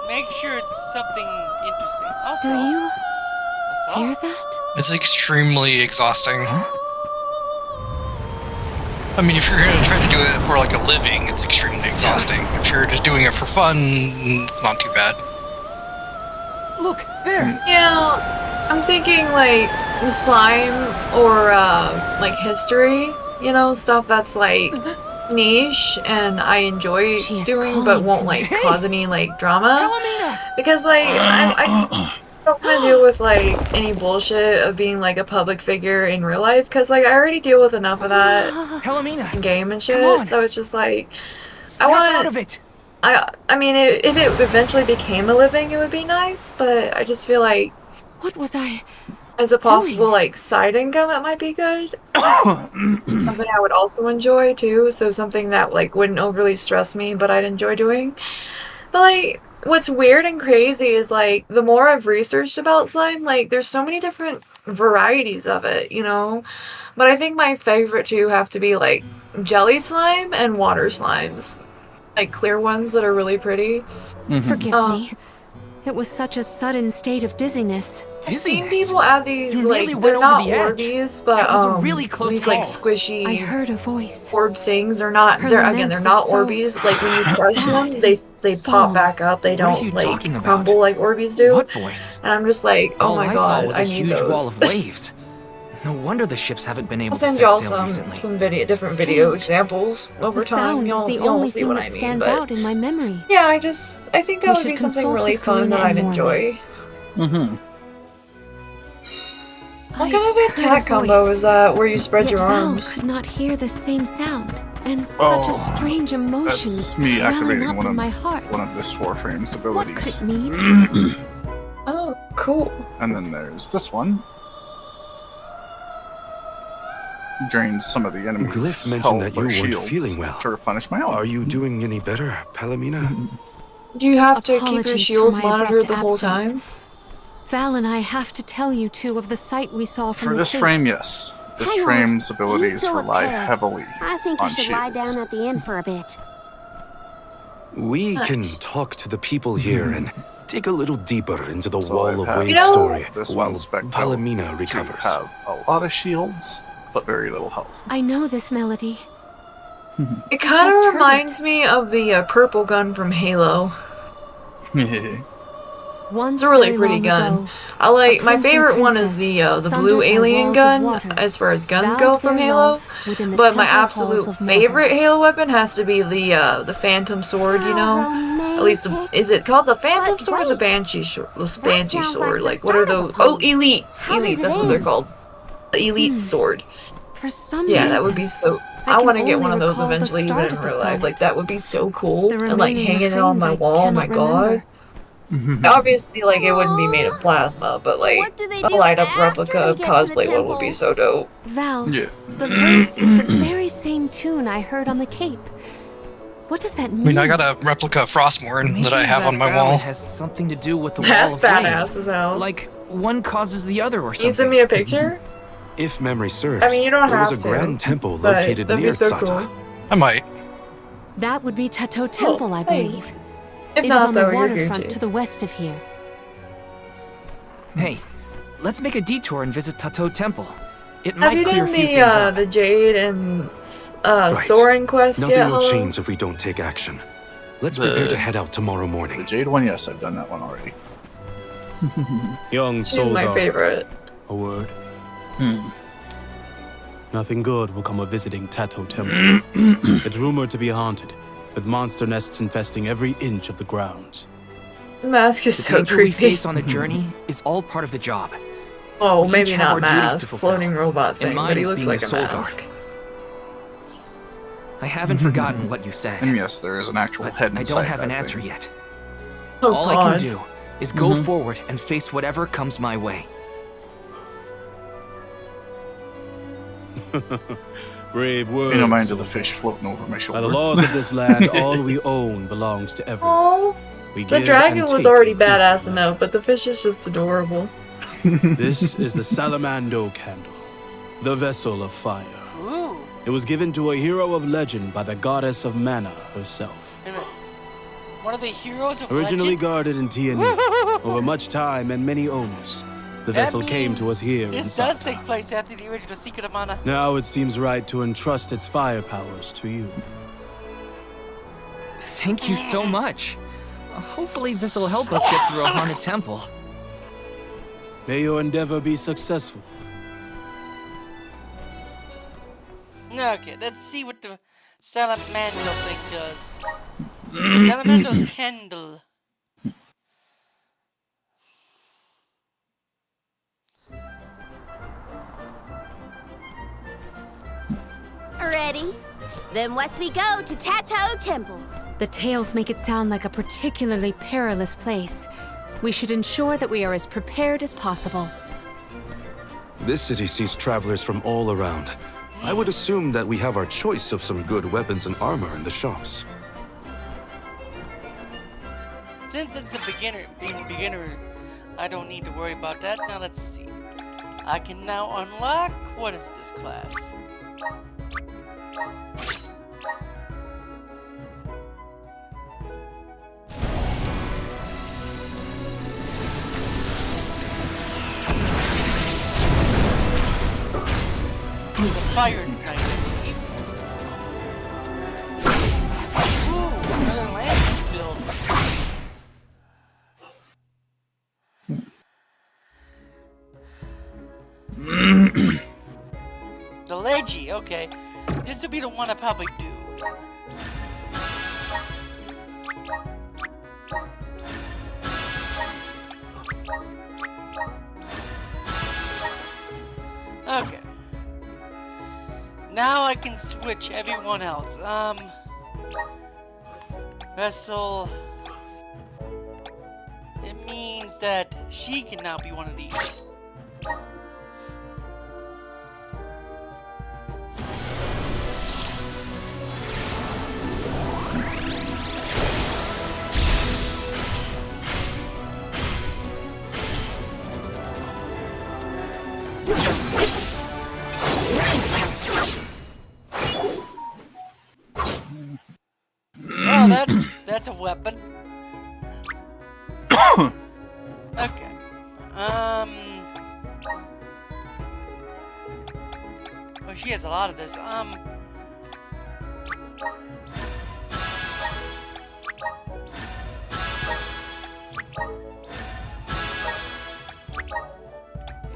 make sure it's something interesting. Also, Do you I saw hear it. that? It's extremely exhausting. I mean, if you're gonna try to do it for like a living, it's extremely exhausting. If you're just doing it for fun, it's not too bad. Look, there! Yeah, I'm thinking like slime or like history, you know, stuff that's like niche and I enjoy She is doing but calling won't to like me. cause any like drama. Palomina! Because like I just don't want to deal with like any bullshit of being like a public figure in real life because like I already deal with enough of that Palomina! in game and Come on. shit. So it's just like Snap want- out of it! I mean if it eventually became a living it would be nice, but I just feel like What was I? as a possible like side income it might be good. Something I would also enjoy too, so something that like wouldn't overly stress me but I'd enjoy doing. But like what's weird and crazy is like the more I've researched about slime, like there's so many different varieties of it, you know? But I think my favorite two have to be like jelly slime and water slimes. Like clear ones that are really pretty. Forgive me. It was such a sudden state of dizziness. I've seen people add these You like nearly they're went over not the edge. Orbeez, but That was a really close these like call. squishy I heard a voice. orb things. They're not. Her They're lament again. They're was not so Orbeez. Like when you crush sad them, they and pop solemn. back up. They What are you don't like talking about? crumble like Orbeez do. What voice? And I'm just like, oh All my I saw god, was I a need huge those. wall of waves. No wonder the ships haven't been able I'll to send set y'all sail recently. some different video Strange. examples over The time. sound is Y'all the y'all only see thing what that I mean. stands But out in my memory. yeah, I think that We would should be something consult really with fun that Karina I'd and enjoy. Mm-hmm. What kind of attack combo is that where you spread Yet your Val arms? could not hear the same sound, and such a strange emotion That's me welling activating up one in of my heart. this Warframe's What could abilities. it mean? Oh, cool. And then there's this one. Drains some of the enemy's Glyph mentioned health that you or weren't shields feeling well. to replenish my own. Are you doing any better, Palomina? Do you have to keep your Apologies for shields my monitored abrupt the whole absence. time? Val and I have to tell you two of the sight we saw from For the this cape. frame, yes. This Hang on. frame's He's abilities still a rely pair. heavily I think you on should lie shields. down at the inn for a bit. We can talk to the people here and dig a little deeper into the So wall I've of had Wave story this while one spec Palomina to recovers. have a lot of shields, but very little health. I know this melody. It just kind heard of reminds me of the purple gun from Halo. Once It's a really very pretty long gun. ago, I like a my prince and favorite one is princess, the sundered blue by alien walls of gun water, as far as guns vowed go from their Halo. love within the But my temple absolute halls of Mordor. favorite Halo weapon has to be the Phantom Sword. You know, at least is it called the Phantom Sword or the Banshee Sword? The Banshee Sword. Like what are those? Oh, Elites. Elites. That's what they're called. The Elite Sword. For some Yeah, reason, that would be so. I I can want to get only one of those recall the eventually, even start in of the real life. sonnet. Like that would be so cool, The and like remaining hanging it on refrains my I wall. Oh my cannot remember. god. Obviously, like it wouldn't be made of plasma, but like a light up replica cosplay one would be so dope. Val, Yeah. the verse is the very same tune I heard on the Cape. What does that I mean? mean, I got a replica of Frostmourne that I have on my Maybe wall. that has something to do with the That's wall of badass waves. as hell. Like one causes the other or Can you something. send me a picture? If memory serves, I mean, you don't there was have a to, grand temple but located that'd be near so Sata. cool. I might. That would be Tato Temple, I believe. If It is not, on though, the you're here waterfront too. to the west of here. Hey, let's make a detour and visit Tato Temple. It Have might you clear done a few things up. the Jade and Soren quest Nothing yet? will Hello? change if we don't take action. Let's prepare to head out tomorrow morning. The Jade one, yes, I've done that one already. Young She's Soldar. my favorite. A word. Nothing good will come of visiting Tato Temple. It's rumored to be haunted, with monster nests infesting every inch of the grounds. The mask is The so danger we creepy. face on the journey is all part of the job. Oh, We maybe each have not our duties to mask, fulfill. floating robot And thing, mine but he is looks being like the a soul mask. guard. I haven't forgotten what you said. And yes, there is an actual head I inside don't have an that answer thing. yet. Oh, All I can God. do is go forward and face whatever comes my way. Brave words. You don't mind the fish floating over my By shoulder. the laws of this land, all we own belongs to everyone. Oh, We the give dragon and was take already in badass enough, but the fish is just adorable. This is the Salamando candle, the vessel of fire. Ooh. It was given to a hero of legend by the goddess of mana herself. Wait a minute. One of the heroes of Originally legend? guarded in Tianyi, over much time and many owners, the That vessel came to means us here in This does Sata. take place after the original Secret of Mana. Now it seems right to entrust its fire powers to you. Thank you so much. Hopefully this will help us get through a haunted temple. May your endeavor be successful. Okay, let's see what the Salamando thing does. Salamando's candle. Ready? Then must we go to Tato Temple? The tales make it sound like a particularly perilous place. We should ensure that we are as prepared as possible. This city sees travelers from all around. I would assume that we have our choice of some good weapons and armor in the shops. Since it's a beginner, I don't need to worry about that. Now let's see. I can now unlock, what is this class? Fire Knight, I believe. Ooh, another lance build. The Legi, okay. This would be the one I probably do. Okay. Now I can switch everyone else. Vessel. It means that she can now be one of these. Oh, that's a weapon. Okay. Oh, she has a lot of this.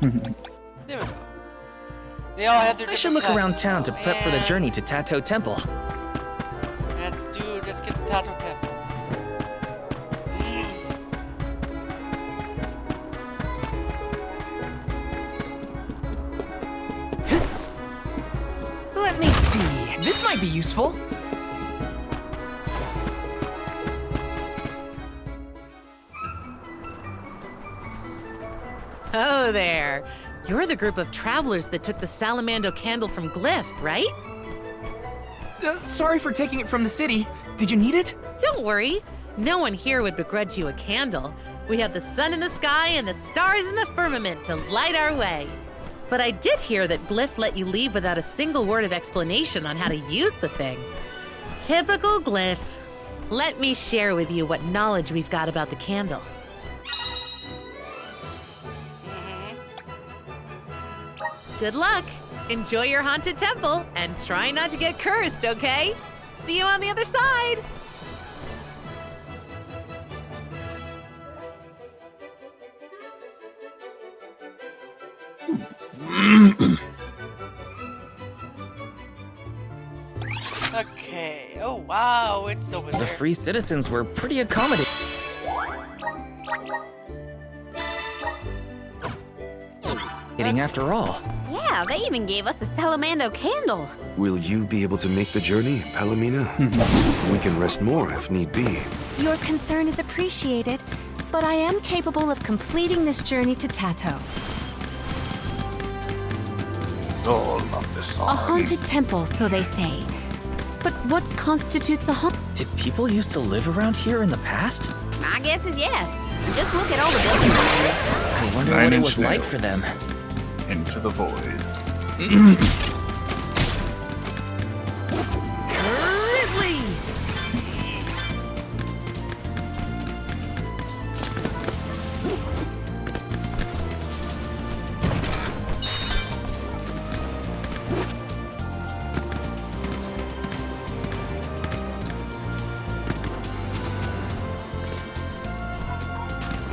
There we go. They all have their I should different look around classes, town to so- prep for the and journey to Tato Temple. Let's get the Tato Temple. Let me see. This might be useful. Oh, there. You're the group of travelers that took the Salamando candle from Glyph, right? Sorry for taking it from the city. Did you need it? Don't worry. No one here would begrudge you a candle. We have the sun in the sky and the stars in the firmament to light our way. But I did hear that Glyph let you leave without a single word of explanation on how to use the thing. Typical Glyph. Let me share with you what knowledge we've got about the candle. Good luck. Enjoy your haunted temple and try not to get cursed, okay? See you on the other side. Okay. Oh wow, it's over The there. free citizens were pretty accommodating. After all. Yeah, they even gave us the Salamando candle. Will you be able to make the journey, Palomina? We can rest more if need be. Your concern is appreciated, but I am capable of completing this journey to Tato. Oh, I love this song. A haunted temple, so they say. But what constitutes a haunt? Did people used to live around here in the past? My guess is yes. Just look at all the buildings. I wonder what it was like for them. Into the void. Grizzly!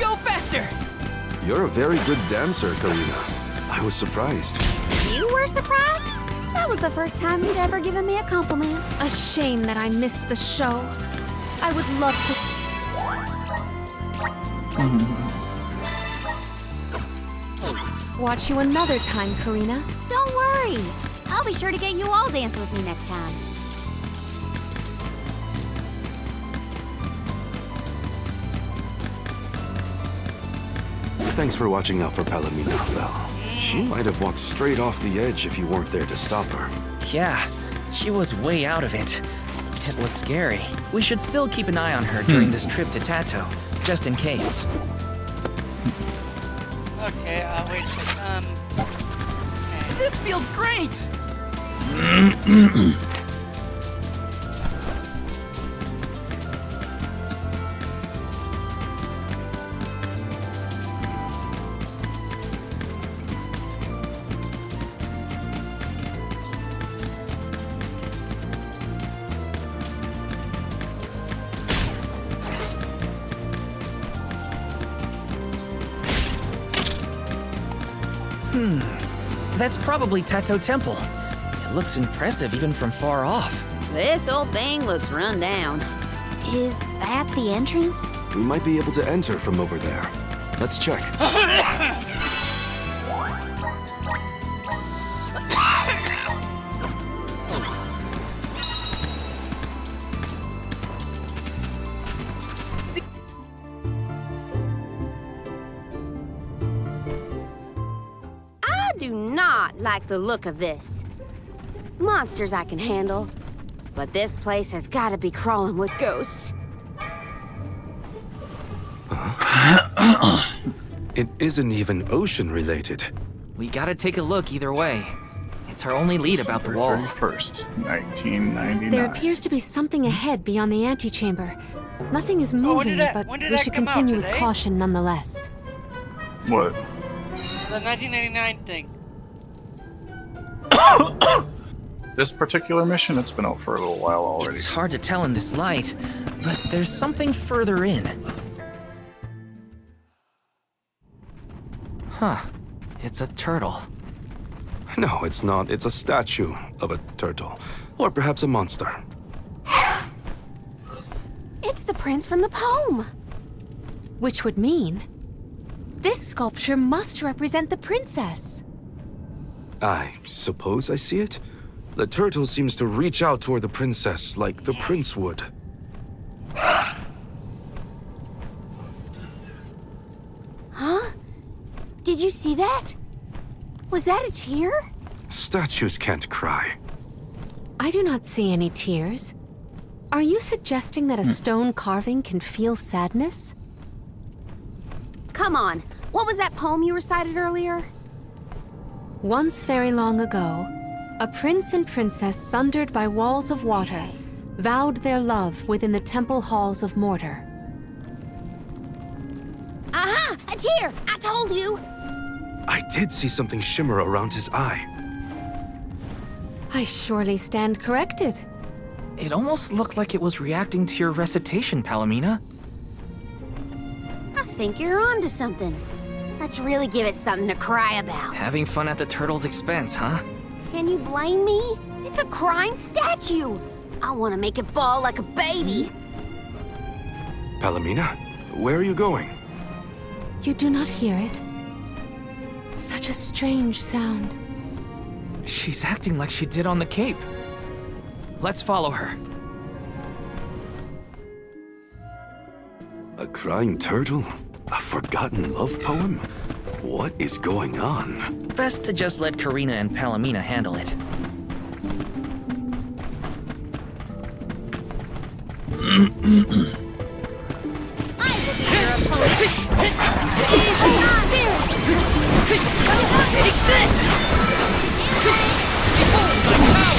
Go faster! You're a very good dancer, Karina. I was surprised. You were surprised? That was the first time you'd ever given me a compliment. A shame that I missed the show. I would love to watch you another time, Karina. Don't worry. I'll be sure to get you all dancing with me next time. Thanks for watching out for Palomina, Val. She might have walked straight off the edge if you weren't there to stop her. Yeah, she was way out of it. It was scary. We should still keep an eye on her during this trip to Tato, just in case. Okay, wait a second. This feels great! That's probably Tato Temple. It looks impressive even from far off. This old thing looks run down. Is that the entrance? We might be able to enter from over there. Let's check. I do not like the look of this. Monsters I can handle, but this place has got to be crawling with ghosts. It isn't even ocean-related. We gotta take a look either way. It's our only lead about the wall. 31st, 1999. There appears to be something ahead beyond the antechamber. Nothing is moving, but when did we that should come out, continue with today? caution nonetheless. What? The 1999 thing. This particular mission, it's been out for a little while already. It's hard to tell in this light, but there's something further in. Huh. It's a turtle. No, it's not. It's a statue of a turtle. Or perhaps a monster. It's the prince from the poem. Which would mean this sculpture must represent the princess. I suppose I see it. The turtle seems to reach out toward the princess like the prince would. Huh? Did you see that? Was that a tear? Statues can't cry. I do not see any tears. Are you suggesting that a stone carving can feel sadness? Come on. What was that poem you recited earlier? Once very long ago, a prince and princess sundered by walls of water vowed their love within the temple halls of Mordor. Aha! A tear! I told you! I did see something shimmer around his eye. I surely stand corrected. It almost looked like it was reacting to your recitation, Palomina. I think you're onto something. Let's really give it something to cry about. Having fun at the turtle's expense, huh? Can you blame me? It's a crying statue. I want to make it bawl like a baby. Palomina, where are you going? You do not hear it? Such a strange sound. She's acting like she did on the Cape. Let's follow her. A crying turtle? A forgotten love poem? What is going on? Best to just let Karina and Palomina handle it. I will be your opponent. Take this! Behold my power!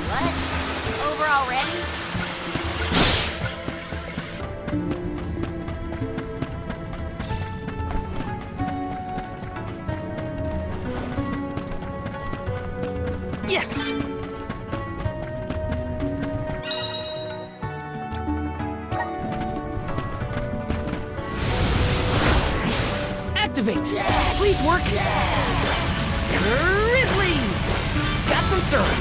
What? Over already? Yes! Activate! Please work! Grizzly! Got some syrup!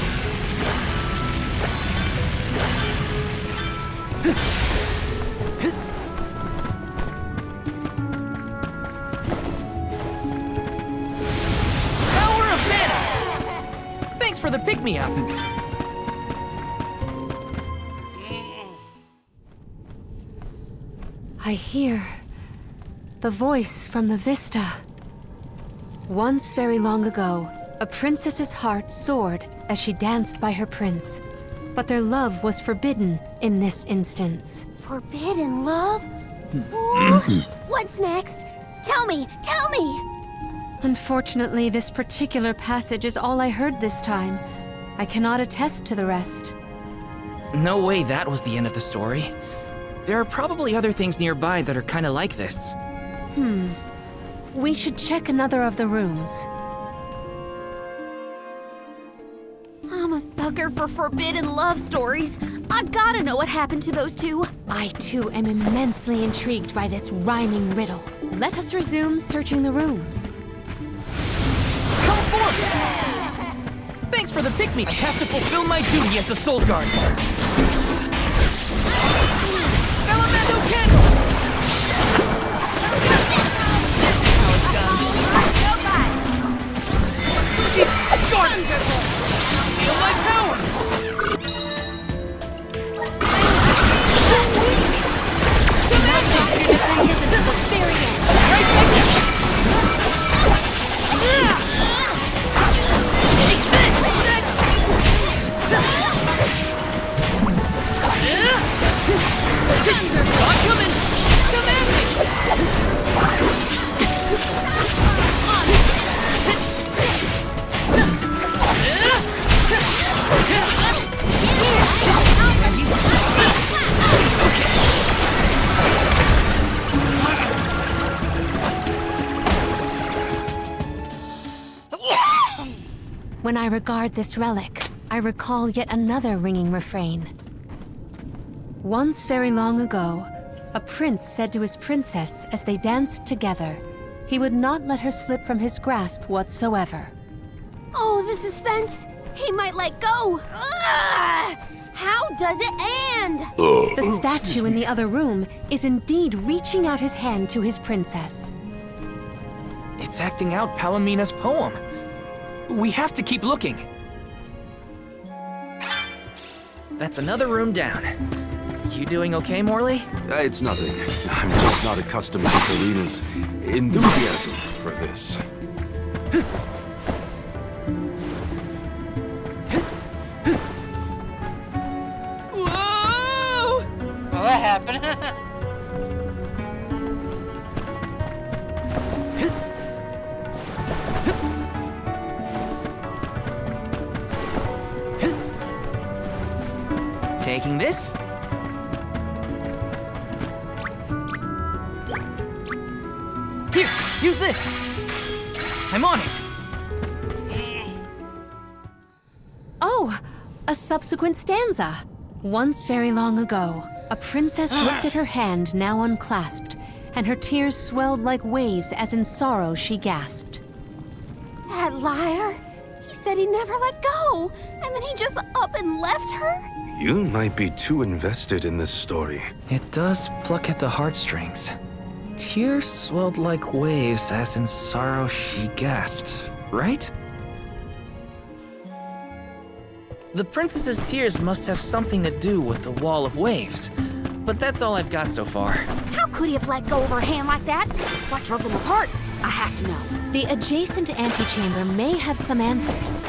Power of mana! Thanks for the pick-me-up! I hear the voice from the vista. Once very long ago, a princess's heart soared as she danced by her prince. But their love was forbidden in this instance. Forbidden love? Ooh, what's next? Tell me! Tell me! Unfortunately, this particular passage is all I heard this time. I cannot attest to the rest. No way that was the end of the story. There are probably other things nearby that are kinda like this. We should check another of the rooms. I'm a sucker for forbidden love stories. I gotta know what happened to those two. I too am immensely intrigued by this rhyming riddle. Let us resume searching the rooms. Come forth! Thanks for the pick-me. I have to fulfill my duty as the Soul Guard. Elemental Candle! Guard! Feel my power! Your defenses until the very end. Take this! I'm coming! Command When I regard this relic, I recall yet another ringing refrain. Once very long ago, a prince said to his princess as they danced together, he would not let her slip from his grasp whatsoever. Oh, the suspense! He might let go! Ugh! How does it end? The statue in the other room is indeed reaching out his hand to his princess. It's acting out Palomina's poem. We have to keep looking. That's another room down. You doing okay, Morley? It's nothing. I'm just not accustomed to Karina's enthusiasm for this. Whoa! What happened? Taking this? Here, use this. I'm on it. Oh, a subsequent stanza. Once very long ago, a princess looked at her hand now unclasped, and her tears swelled like waves as in sorrow she gasped. That liar! He said he never let go, and then he just up and left her? You might be too invested in this story. It does pluck at the heartstrings. Tears swelled like waves as in sorrow she gasped, right? The princess's tears must have something to do with the wall of waves, but that's all I've got so far. How could he have let go of her hand like that? What drove them apart? I have to know. The adjacent antechamber may have some answers.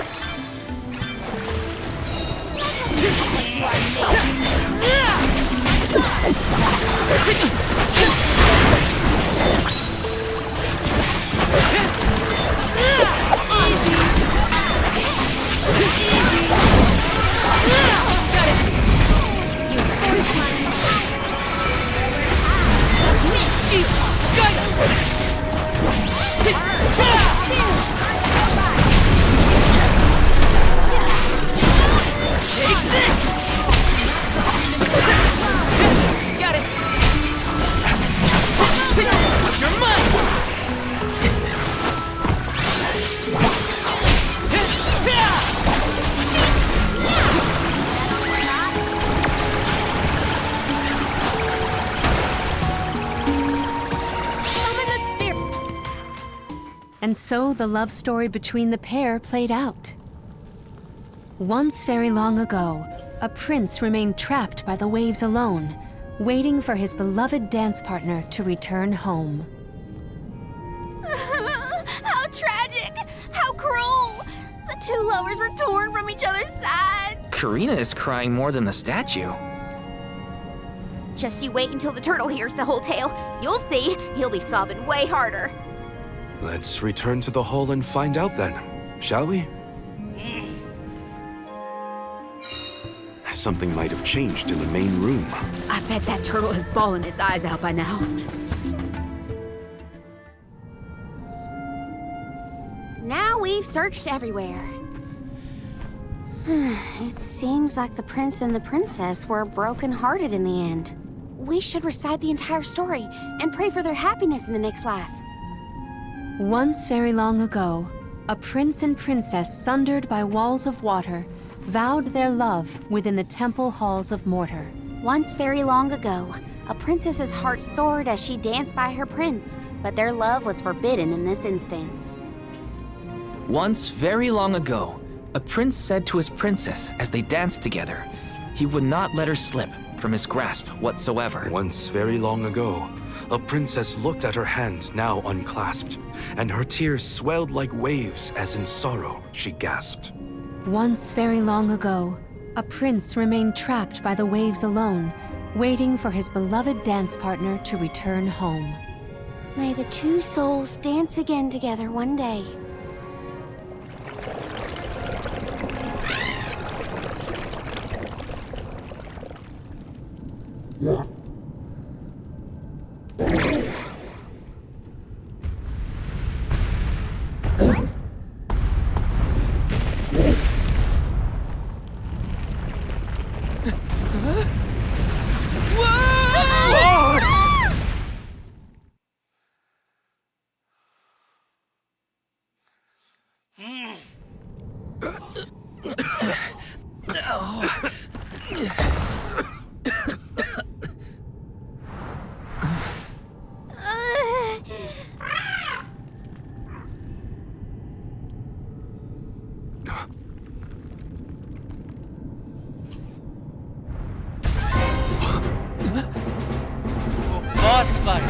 And so the love story between the pair played out. Once very long ago, a prince remained trapped by the waves alone, waiting for his beloved dance partner to return home. How tragic! How cruel! The two lovers were torn from each other's sides! Karina is crying more than the statue. Just you wait until the turtle hears the whole tale. You'll see, he'll be sobbing way harder. Let's return to the hall and find out then, shall we? Something might have changed in the main room. I bet that turtle is bawling its eyes out by now. Now we've searched everywhere. It seems like the prince and the princess were broken-hearted in the end. We should recite the entire story and pray for their happiness in the next life. Once very long ago, a prince and princess sundered by walls of water vowed their love within the temple halls of mortar. Once very long ago, a princess's heart soared as she danced by her prince, but their love was forbidden in this instance. Once very long ago, a prince said to his princess as they danced together, he would not let her slip from his grasp whatsoever. Once very long ago, a princess looked at her hand now unclasped, and her tears swelled like waves as in sorrow she gasped. Once very long ago, a prince remained trapped by the waves alone, waiting for his beloved dance partner to return home. May the two souls dance again together one day. boss fight.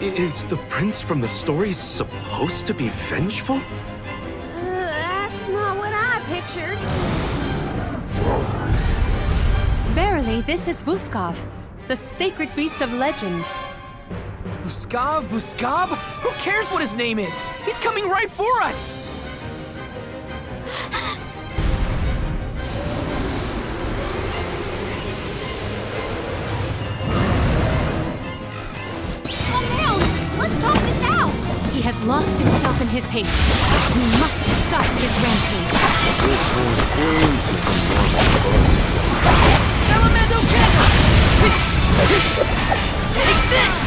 Is the prince from the story supposed to be vengeful? That's not what I pictured. Verily, this is Vuskov, the sacred beast of legend. Vuskav? Vuskav? Who cares what his name is? He's coming right for us! Let's talk this out! He has lost himself in his haste. We must stop his rampage. This whole experience has been more than fun. Elemental cannon! Take this!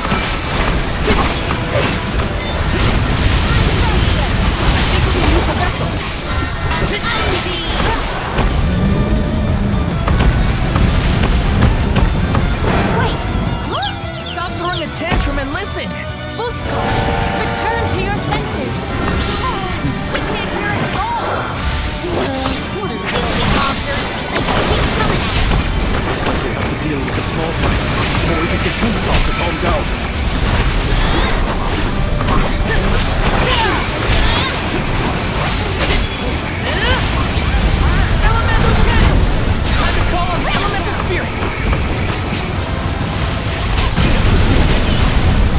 I think we can use the vessel. Wait! Huh? Stop throwing a tantrum and listen! Vuskov, return to your senses. We can't hear it at all! What is filthy monsters? They keep coming at us! Looks like we have to deal with a small fight before we can get Vuskov to calm down. Elemental cannon! Time to call on elemental spirits!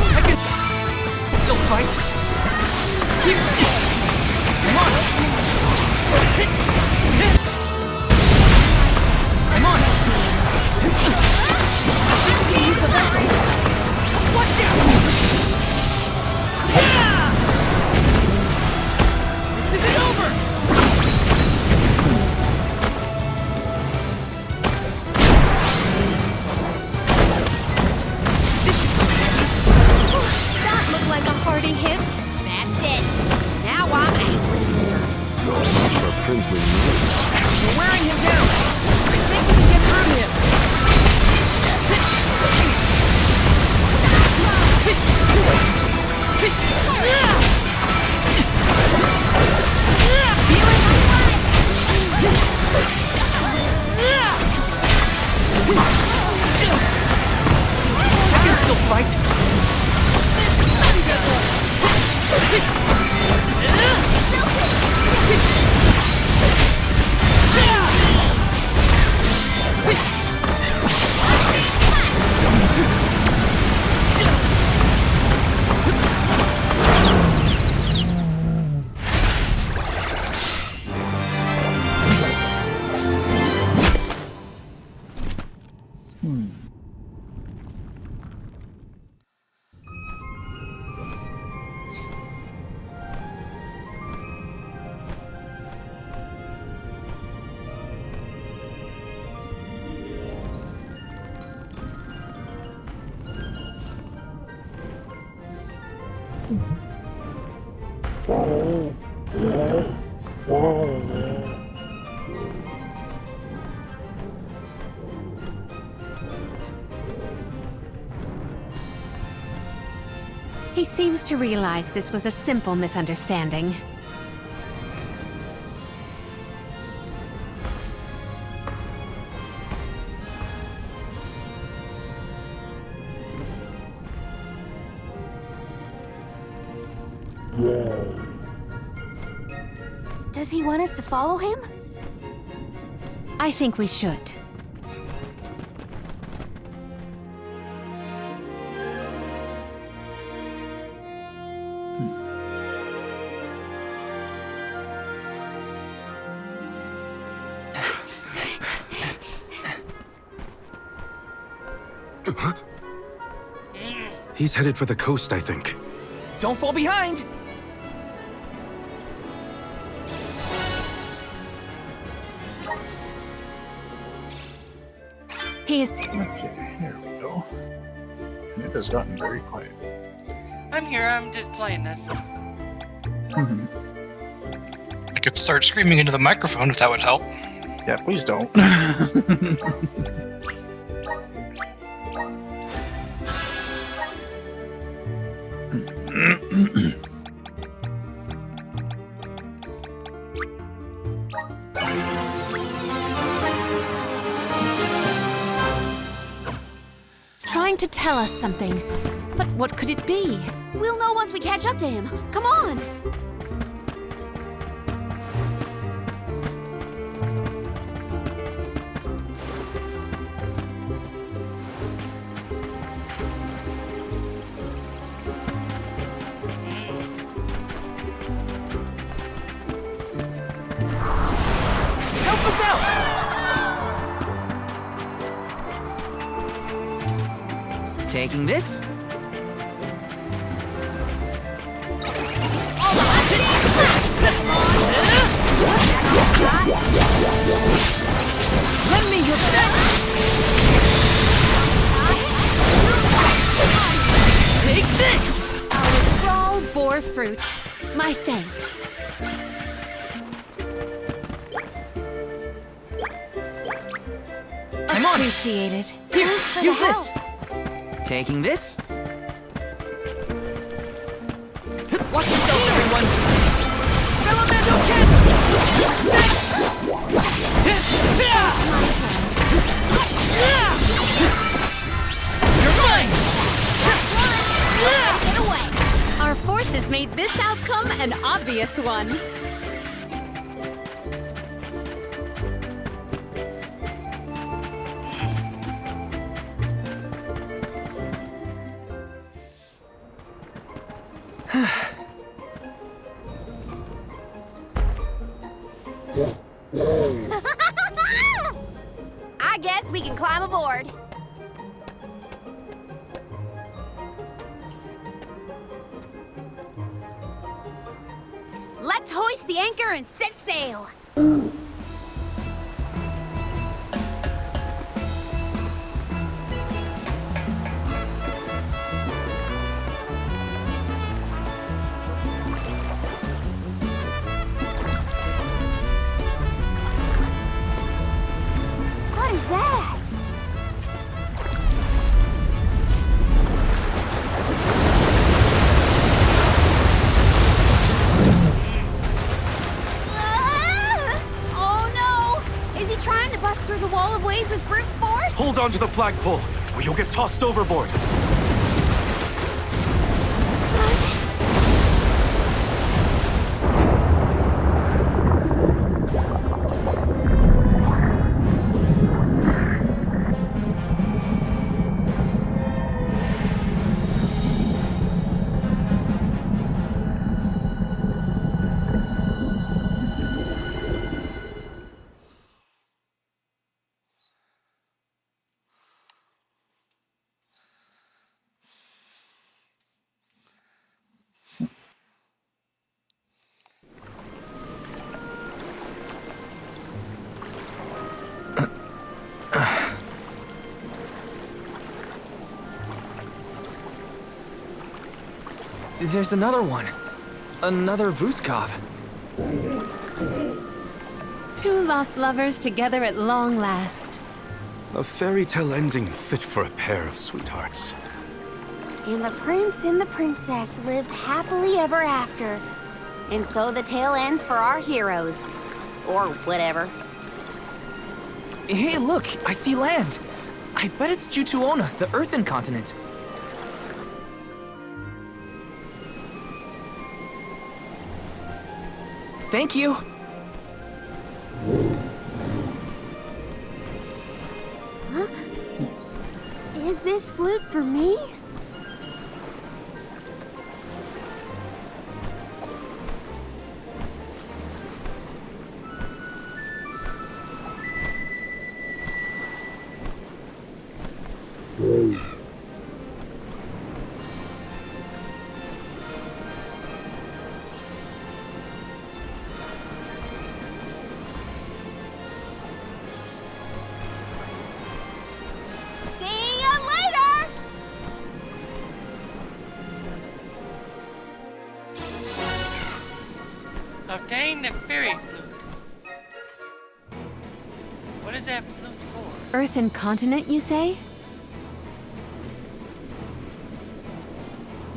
I can still fight. Here! I'm on it! I'm on it! Use the vessel! Watch out! This isn't over! That looked like a hearty hit. That's it. Now I'm angry. So much for princely nerves. We're wearing him down! I think we can get through him! I can still fight! He seems to realize this was a simple misunderstanding. Does he want us to follow him? I think we should. He's headed for the coast, I think. Don't fall behind! He is... Okay, here we go. And it has gotten very quiet. I'm here, I'm just playing this. I could start screaming into the microphone if that would help. Yeah, please don't. to tell us something. But what could it be? We'll know once we catch up to him. Come on! Help us out! Taking this? Lend me your best! Take this! Our thrall bore fruit. My thanks. Come on! Appreciated. Here, Thanks for use the this! Taking this? Watch yourselves, everyone! Filamento Kid! Next! You're mine! Get away! Our forces made this outcome an obvious one. I guess we can climb aboard. Let's hoist the anchor and set sail. What is that? Oh no! Is he trying to bust through the wall of waves with brute force? Hold on to the flagpole, or you'll get tossed overboard. There's another one. Another Vuskov. Two lost lovers together at long last. A fairy tale ending fit for a pair of sweethearts. And the prince and the princess lived happily ever after. And so the tale ends for our heroes. Or whatever. Hey, look! I see land! I bet it's Jutuona, the Earthen continent. Thank you! Huh? Is this flute for me? Obtain the fairy flute. What is that flute for? Earthen continent, you say?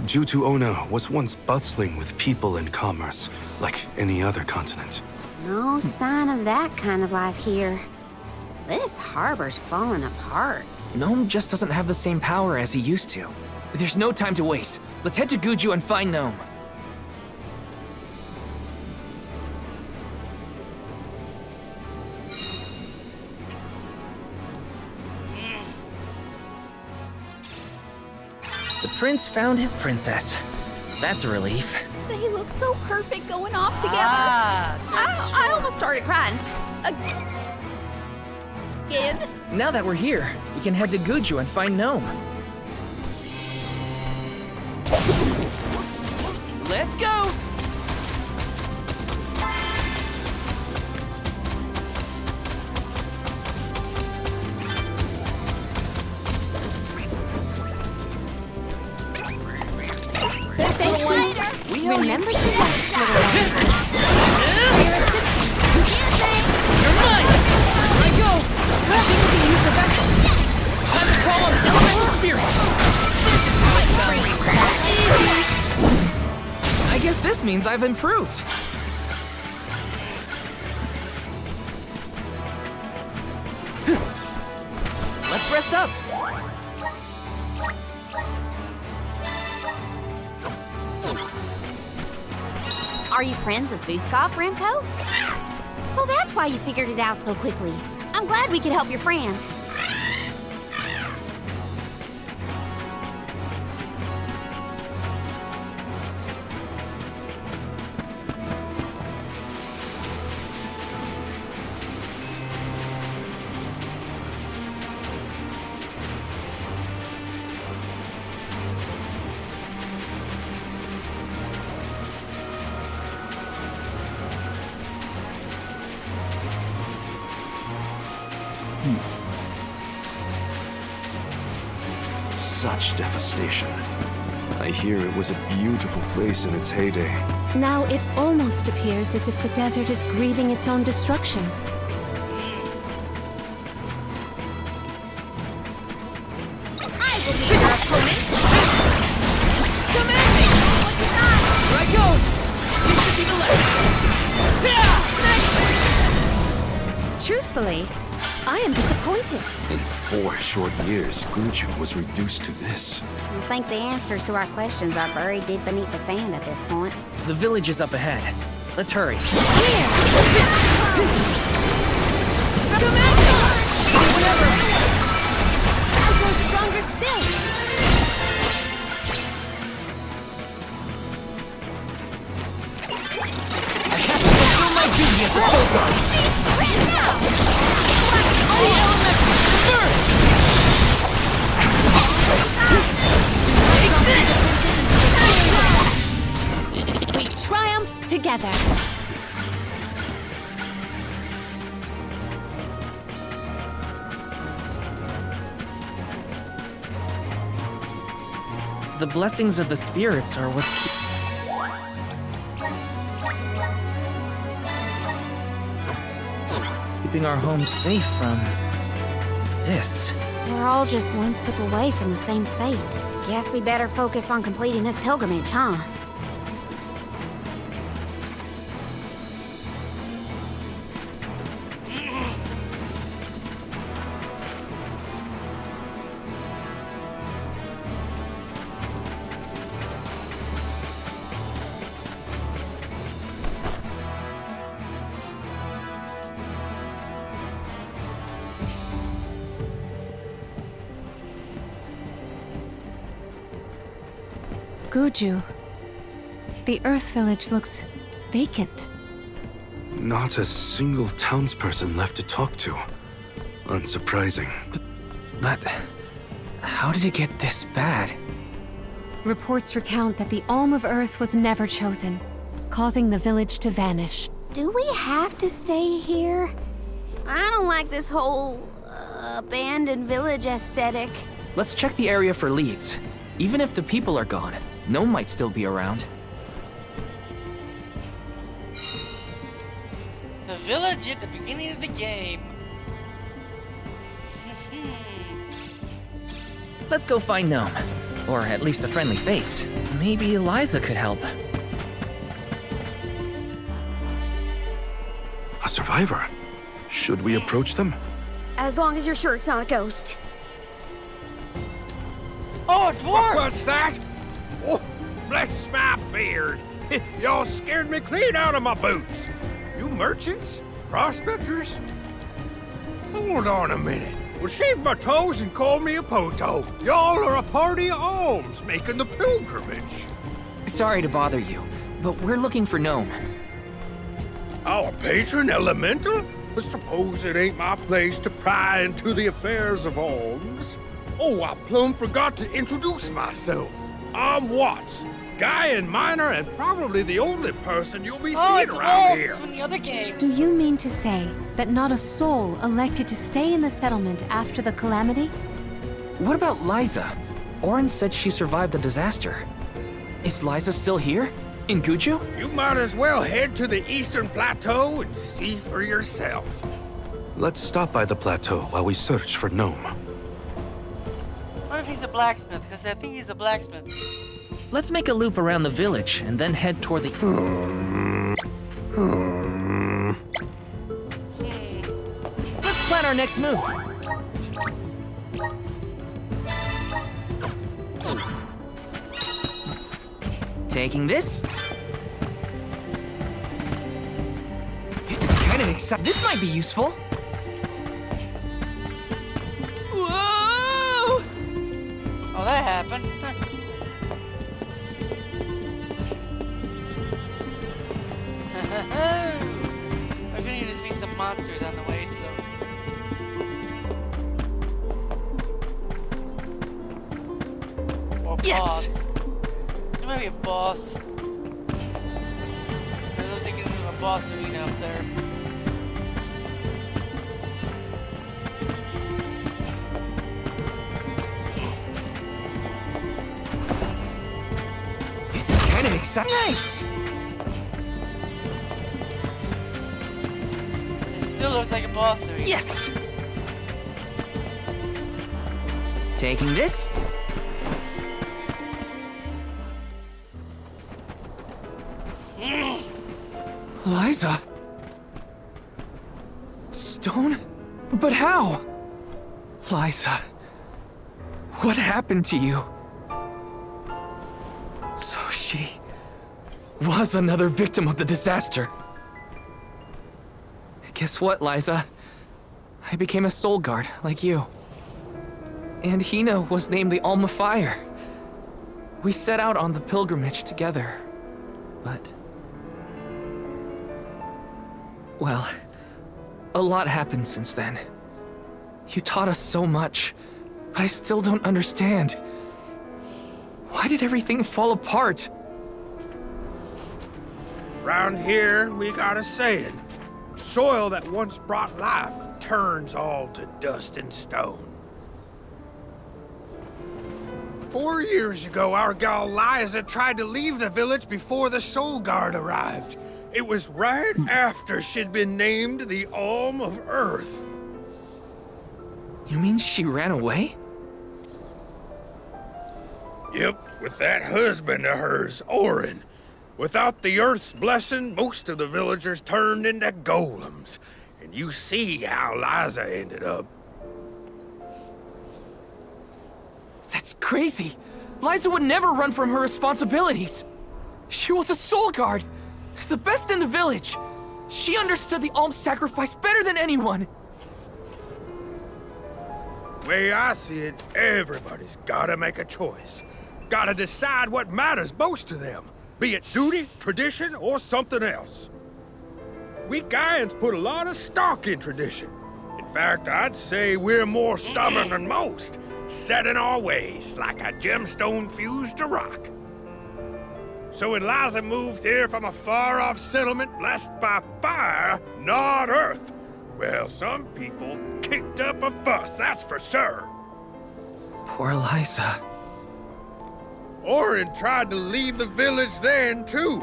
Jutuona was once bustling with people and commerce, like any other continent. No sign of that kind of life here. This harbor's falling apart. Gnome just doesn't have the same power as he used to. There's no time to waste. Let's head to Guju and find Gnome. The prince found his princess. That's a relief. They look so perfect going off together. Ah, I almost started crying. Again? Now that we're here, we can head to Guju and find Gnome. Let's go! Remember to rest, little one. You're mine! I go! Nothing to use the vessel! Time to call on the elemental spirit! I guess this means I've improved. Let's rest up. Are you friends with Vuskov, Remco? So that's why you figured it out so quickly. I'm glad we could help your friend. Such devastation. I hear it was a beautiful place in its heyday. Now it almost appears as if the desert is grieving its own destruction. I will be your opponent. Command me! Right go! You should be the left. Truthfully, I am disappointed. In 4 short years, Guju was reduced to this. I think the answers to our questions are buried deep beneath the sand at this point. The village is up ahead. Let's hurry. I'll go stronger still. I have to fulfill my duty as the soul guard. The elements first! We triumphed together. The blessings of the spirits are what's keeping our home safe from this. We're all just one step away from the same fate. Guess we better focus on completing this pilgrimage, huh? Guju. The Earth Village looks vacant. Not a single townsperson left to talk to. Unsurprising. But how did it get this bad? Reports recount that the Alm of Earth was never chosen, causing the village to vanish. Do we have to stay here? I don't like this whole abandoned village aesthetic. Let's check the area for leads. Even if the people are gone, Gnome might still be around. The village at the beginning of the game. Let's go find Gnome. Or at least a friendly face. Maybe Eliza could help. A survivor? Should we approach them? As long as you're sure it's not a ghost. Oh, a dwarf! What's that? Oh, bless my beard. Y'all scared me clean out of my boots. You merchants? Prospectors? Hold on a minute. Well, shave my toes and call me a poto. Y'all are a party of alms making the pilgrimage. Sorry to bother you, but we're looking for Gnome. Our patron elemental? I suppose it ain't my place to pry into the affairs of alms. Oh, I plumb forgot to introduce myself. I'm Watts, Gaian Miner, and probably the only person you'll be seeing around here. From the other games. Do you mean to say that not a soul elected to stay in the settlement after the calamity? What about Liza? Orin said she survived the disaster. Is Liza still here? In Guju? You might as well head to the Eastern Plateau and see for yourself. Let's stop by the plateau while we search for Gnome. What if he's a blacksmith? Because I think he's a blacksmith. Let's make a loop around the village and then head toward the... Let's plan our next move. Taking this. This is kind of exciting. This might be useful. Whoa! Oh, that happened. There's gonna need to be some monsters on the way, so. Or yes! boss. There might be a boss. There looks like there's a boss arena up there. This is kind of exciting. Nice! It still looks like a boss arena. Yes! Taking this. Liza? Stone? But how? Liza, what happened to you? So she was another victim of the disaster. Guess what, Liza? I became a soul guard, like you. And Hina was named the Alma Fire. We set out on the pilgrimage together, but... well, a lot happened since then. You taught us so much, but I still don't understand. Why did everything fall apart? Round here, we got a saying. Soil that once brought life turns all to dust and stone. 4 years ago, our gal Liza tried to leave the village before the Soul Guard arrived. It was right after she'd been named the Alm of Earth. You mean she ran away? Yep, with that husband of hers, Orin. Without the Earth's blessing, most of the villagers turned into golems. And you see how Liza ended up. That's crazy! Liza would never run from her responsibilities! She was a soul guard! The best in the village! She understood the alms sacrifice better than anyone! Way I see it, everybody's gotta make a choice. Gotta decide what matters most to them. Be it duty, tradition, or something else. We Gaians put a lot of stock in tradition. In fact, I'd say we're more stubborn than most, set in our ways like a gemstone fused to rock. So when Liza moved here from a far-off settlement blessed by fire, not earth, well, some people kicked up a fuss, that's for sure. Poor Liza. Orin tried to leave the village then, too.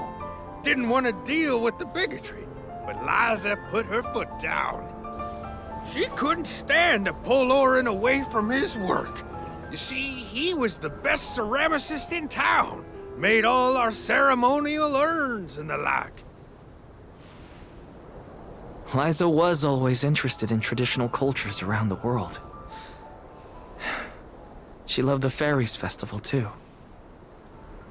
Didn't want to deal with the bigotry, but Liza put her foot down. She couldn't stand to pull Orin away from his work. You see, he was the best ceramicist in town. Made all our ceremonial urns and the like. Liza was always interested in traditional cultures around the world. She loved the Fairies Festival, too.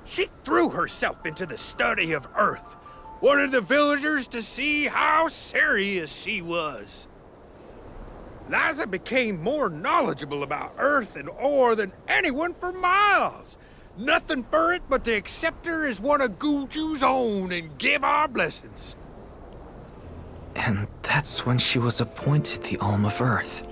She threw herself into the study of Earth, wanted the villagers to see how serious she was. Liza became more knowledgeable about Earth and ore than anyone for miles. Nothing for it but to accept her as one of Guju's own and give our blessings. And that's when she was appointed the Alm of Earth.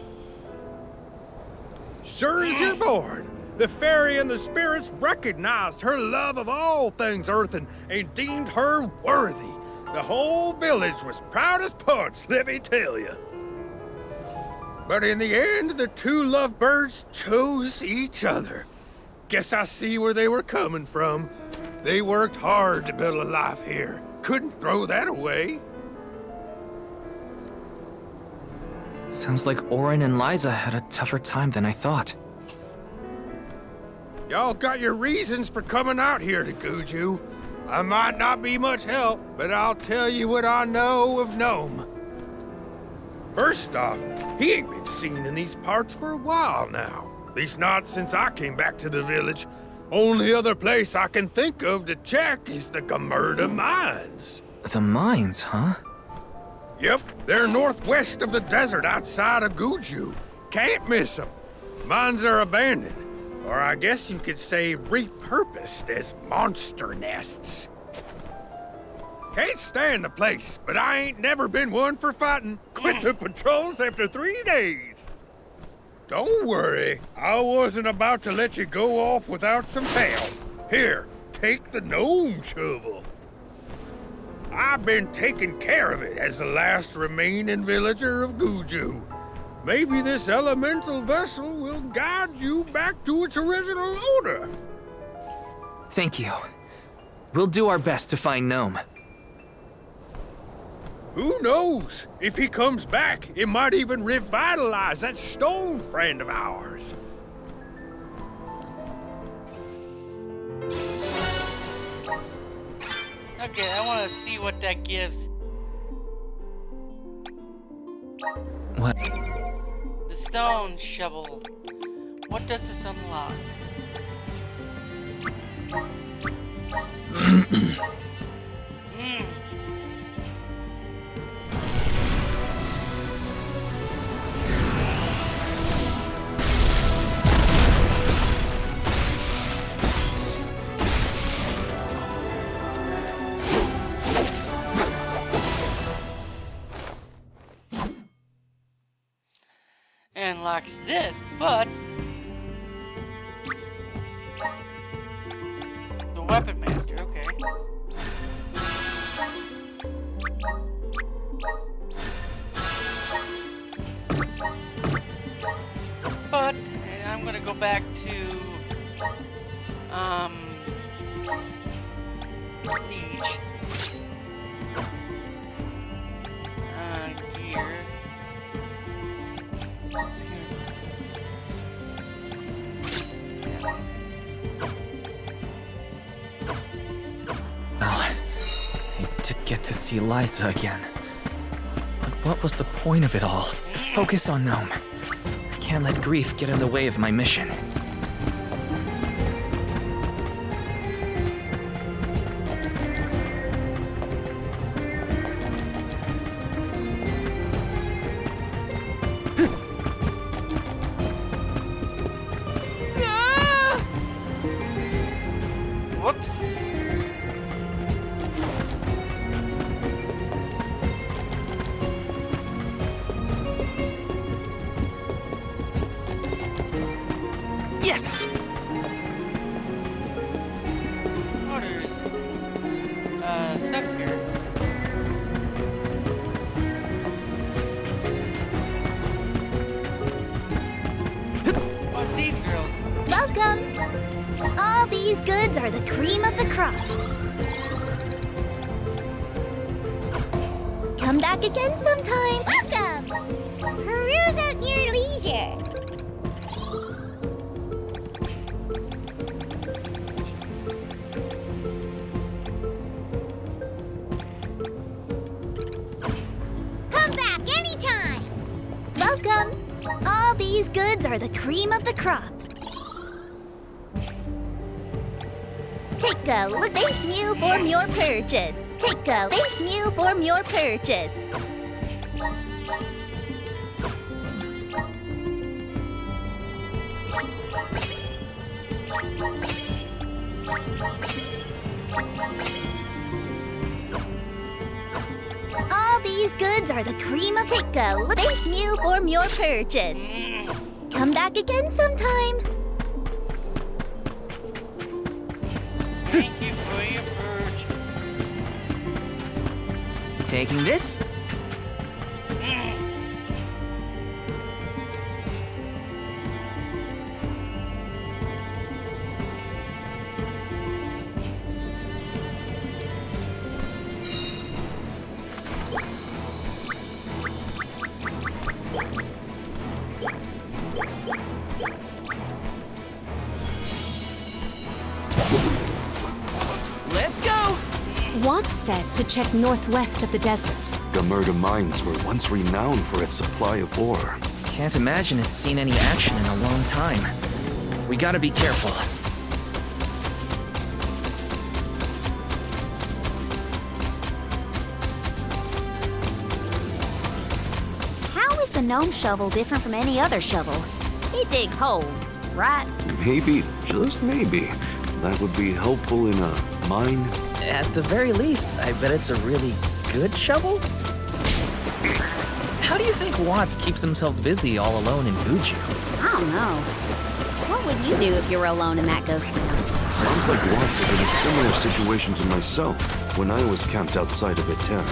Sure as you're born, the fairy and the spirits recognized her love of all things earthen and deemed her worthy. The whole village was proud as punch, let me tell you. But in the end, the two lovebirds chose each other. Guess I see where they were coming from. They worked hard to build a life here. Couldn't throw that away. Sounds like Orin and Liza had a tougher time than I thought. Y'all got your reasons for coming out here to Guju. I might not be much help, but I'll tell you what I know of Gnome. First off, he ain't been seen in these parts for a while now. At least not since I came back to the village. Only other place I can think of to check is the Gamerda Mines. The mines, huh? Yep, they're northwest of the desert outside of Guju. Can't miss them. Mines are abandoned, or I guess you could say repurposed as monster nests. Can't stand the place, but I ain't never been one for fighting. Quit the patrols after 3 days. Don't worry, I wasn't about to let you go off without some help. Here, take the gnome shovel. I've been taking care of it as the last remaining villager of Guju. Maybe this elemental vessel will guide you back to its original owner. Thank you. We'll do our best to find Gnome. Who knows? If he comes back, it might even revitalize that stone friend of ours. Okay, I want to see what that gives. What? The stone shovel. What does this unlock? And unlocks this, but the weapon master, okay. But I'm gonna go back to Liege. Gear. Appearances. Well, I did get to see Liza again. But what was the point of it all? Focus on Gnome. I can't let grief get in the way of my mission. Whoops. Yes! Oh, there's stuff here. What's these girls? Welcome! All these goods are the cream of the crop. Come back again sometime. Welcome! Peruse at your leisure. Come back anytime. Welcome! All these goods are the cream of the crop. Take a look. Thank you for your purchase. Take a thank you for your purchase. All these goods are the cream of take a look. Thank you for your purchase. Come back again sometime. Thank you for your purchase. Taking this? Let's go! Watts said to check northwest of the desert. Gamerda Mines were once renowned for its supply of ore. Can't imagine it's seen any action in a long time. We gotta be careful. How is the gnome shovel different from any other shovel? It digs holes, right? Maybe, just maybe, that would be helpful in a mine. At the very least, I bet it's a really good shovel? How do you think Watts keeps himself busy all alone in Guju? I don't know. What would you do if you were alone in that ghost town? Sounds like Watts is in a similar situation to myself when I was camped outside of Etern.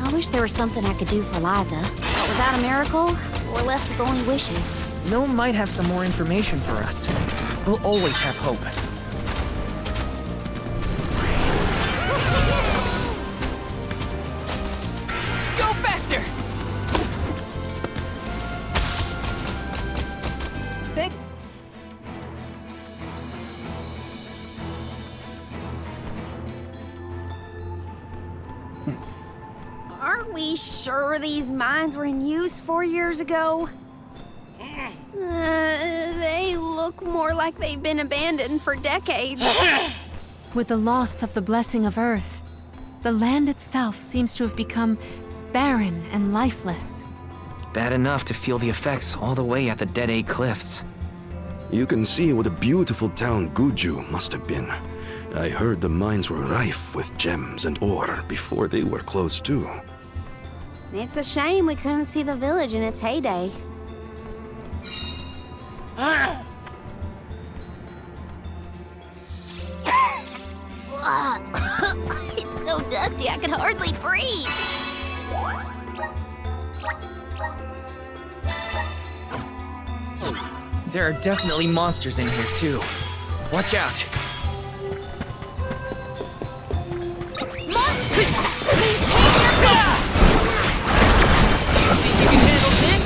I wish there was something I could do for Liza. But without a miracle, we're left with only wishes. Gnome might have some more information for us. We'll always have hope. Go faster! Think. Aren't we sure these mines were in use 4 years ago? They look more like they've been abandoned for decades. With the loss of the blessing of Earth, the land itself seems to have become barren and lifeless. Bad enough to feel the effects all the way at the Dead Egg Cliffs. You can see what a beautiful town Guju must have been. I heard the mines were rife with gems and ore before they were closed too. It's a shame we couldn't see the village in its heyday. It's so dusty I can hardly breathe. There are definitely monsters in here too. Watch out! Monsters! Think you can handle this?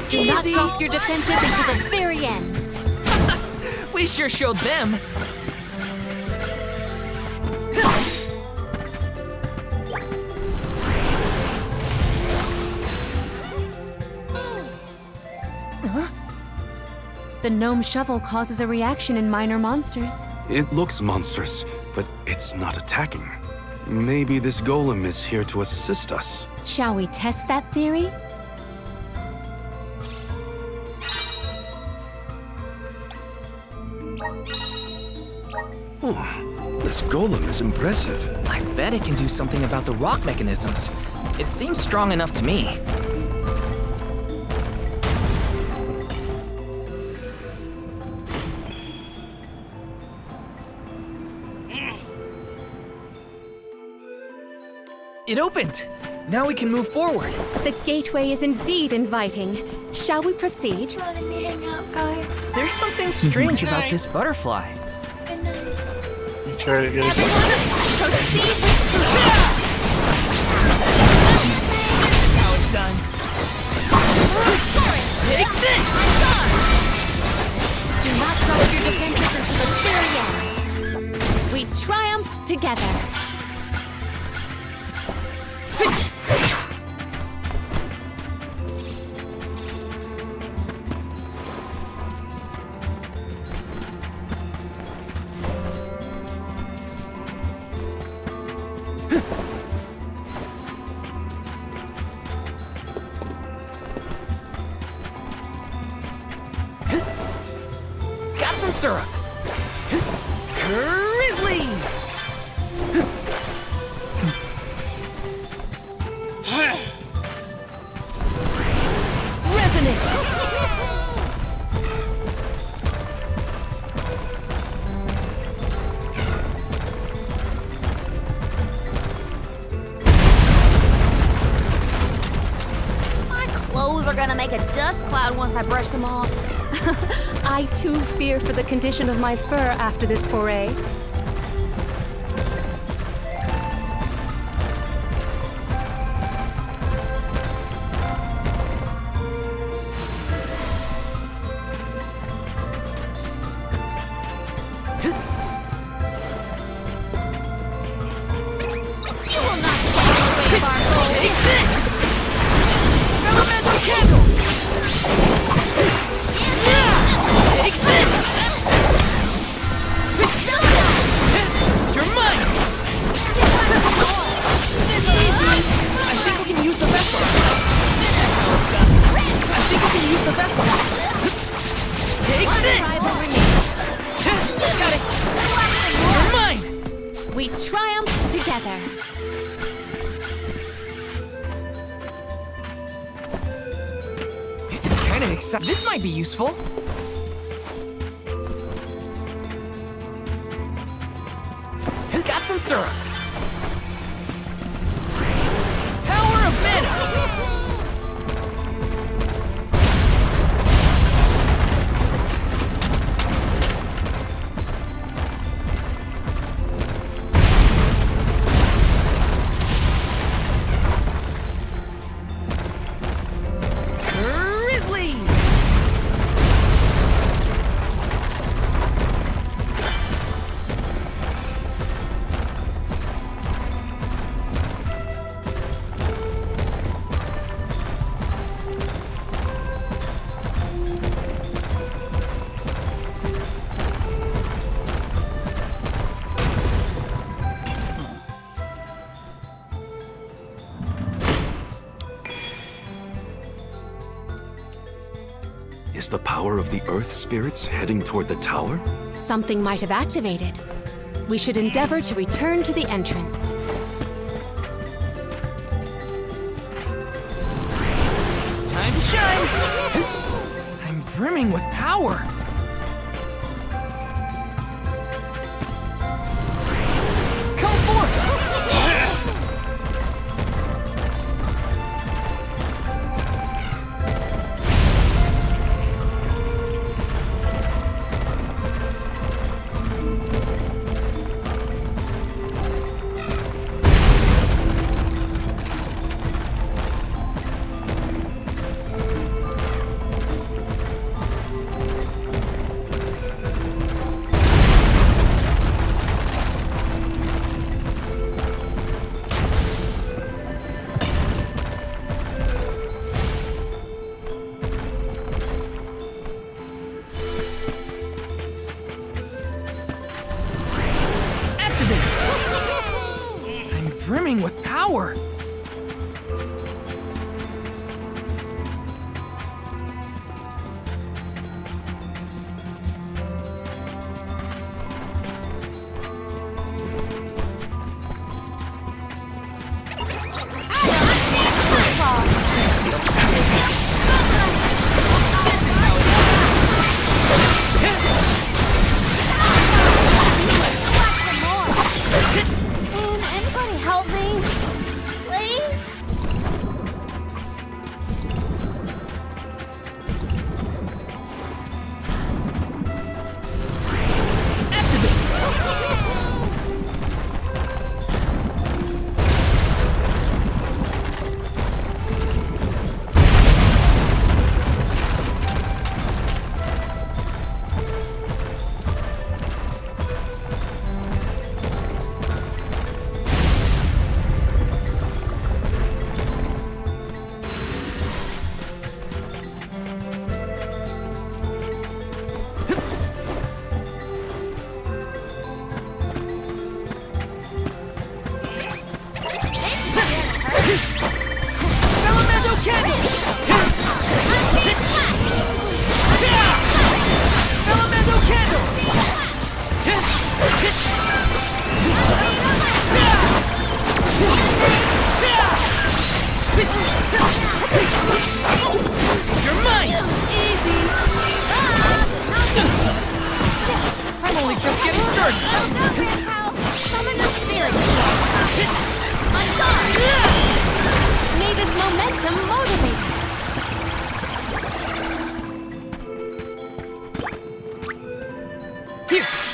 Do not drop your defenses until the very end. We sure showed them. The gnome shovel causes a reaction in minor monsters. It looks monstrous, but it's not attacking. Maybe this golem is here to assist us. Shall we test that theory? Oh, this golem is impressive. I bet it can do something about the rock mechanisms. It seems strong enough to me. It opened! Now we can move forward. The gateway is indeed inviting. Shall we proceed? Letting me hang out, guys. There's something strange about this butterfly. You try to get it. How it's done. Take this! Do not drop your defenses until the very end. We triumphed together. some syrup. Grizzly! Resonant! Clothes are gonna make a dust cloud once I brush them off. I too fear for the condition of my fur after this foray. We triumph together. This is kind of exciting. This might be useful. Got some syrup. Power of mana. Is the power of the Earth spirits heading toward the tower? Something might have activated. We should endeavor to return to the entrance. Time to shine! I'm brimming with power! Come forth! Brimming with power!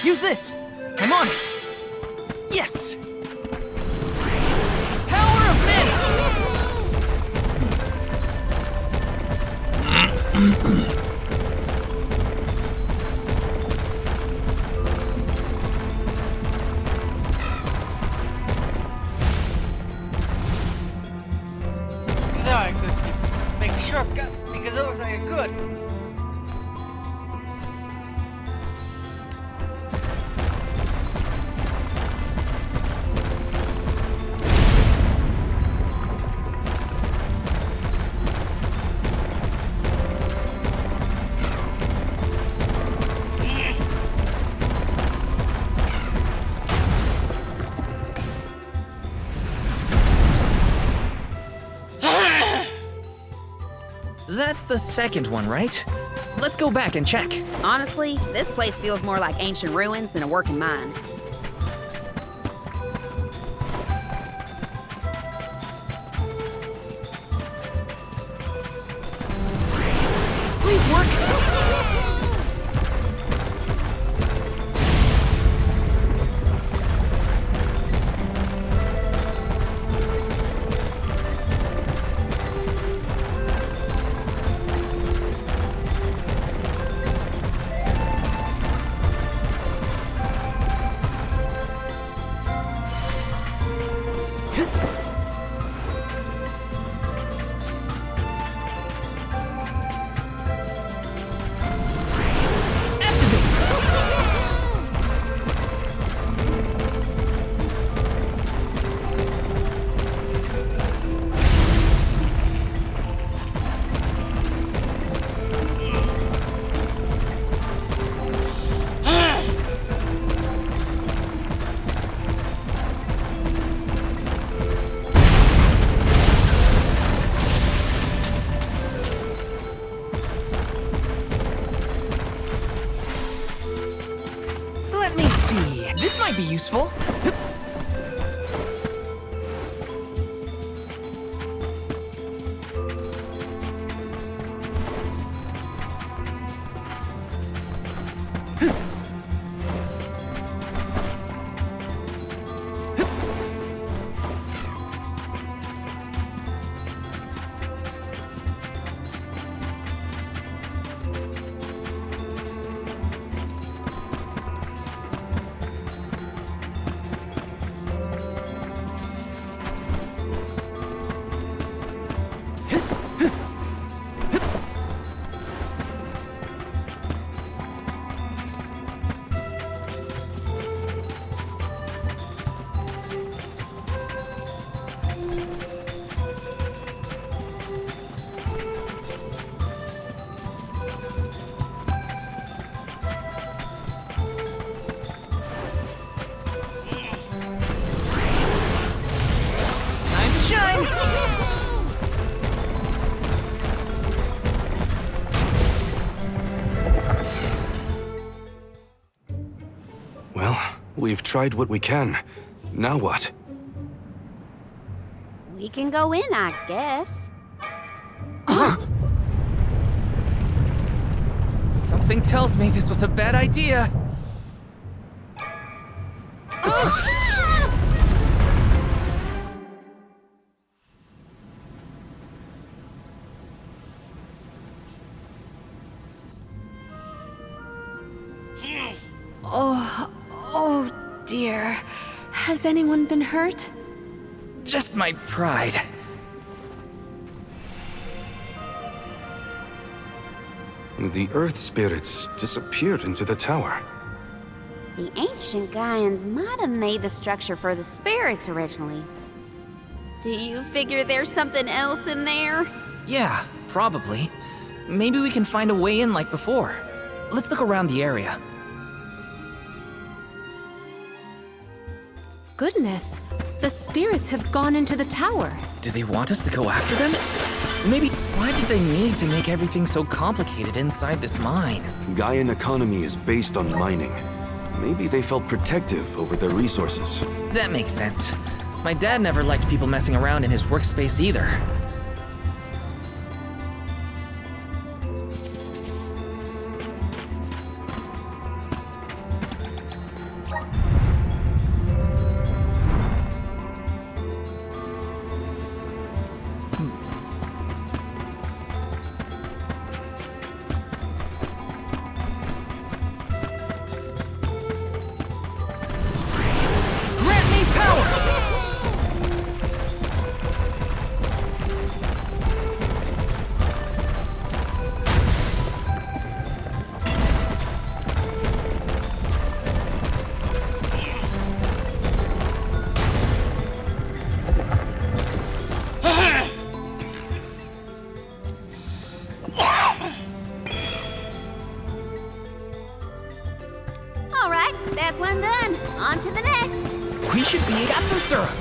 Use this! I'm on it! Yes! Power of men! Now I could make a shortcut because it looks like I could. That's the second one, right? Let's go back and check. Honestly, this place feels more like ancient ruins than a working mine. Please work! Let me see. This might be useful. Well, we've tried what we can. Now what? We can go in, I guess. Something tells me this was a bad idea. Oh dear. Has anyone been hurt? Just my pride. The Earth spirits disappeared into the tower. The ancient Gaians might have made the structure for the spirits originally. Do you figure there's something else in there? Yeah, probably. Maybe we can find a way in like before. Let's look around the area. Goodness, the spirits have gone into the tower. Do they want us to go after them? Maybe, why did they need to make everything so complicated inside this mine? Gaian economy is based on mining. Maybe they felt protective over their resources. That makes sense. My dad never liked people messing around in his workspace either. All right, that's one done. On to the next. We should be... Got some syrup.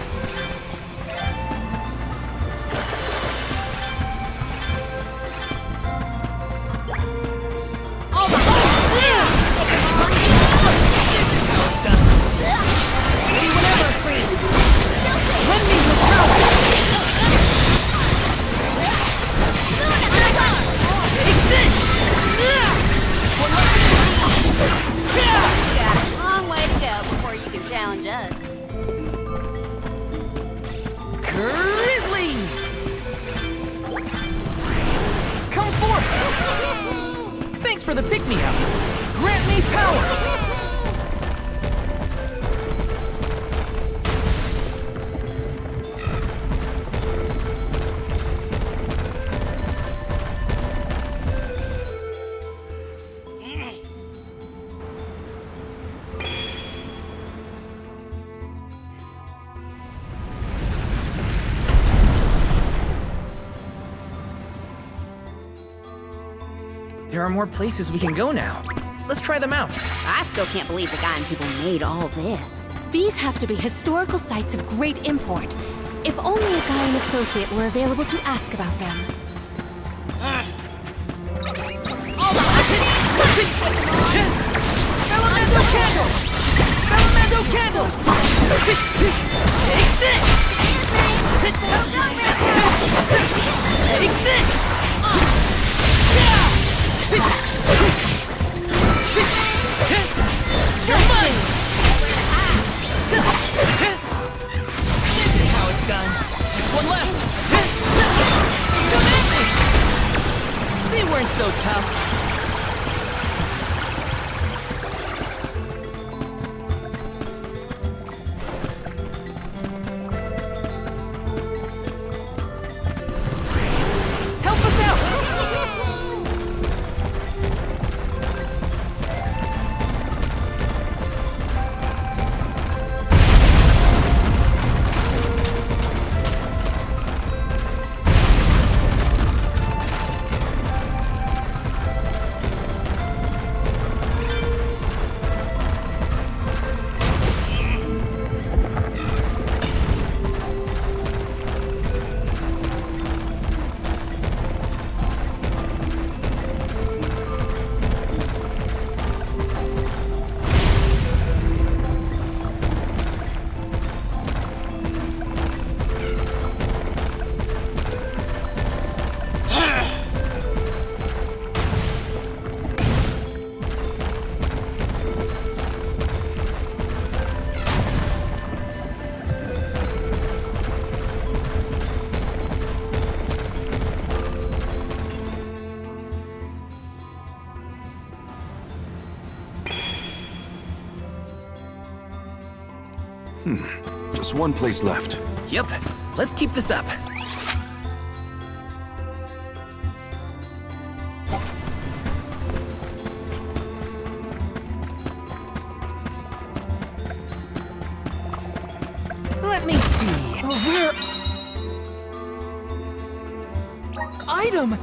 Challenge us. Grizzly! Come forth! Thanks for the pick-me-up. Grant me power! There are more places we can go now. Let's try them out. I still can't believe the guy and people made all this. These have to be historical sites of great import. If only a guy and associate were available to ask about them. Elemento candle! Elemento candles! Take this! Take this! You're mine! This is how it's done. Just one left. Come at me! They weren't so tough. Help us out! Just one place left. Yep. Let's keep this up. Let me see. Where... Item!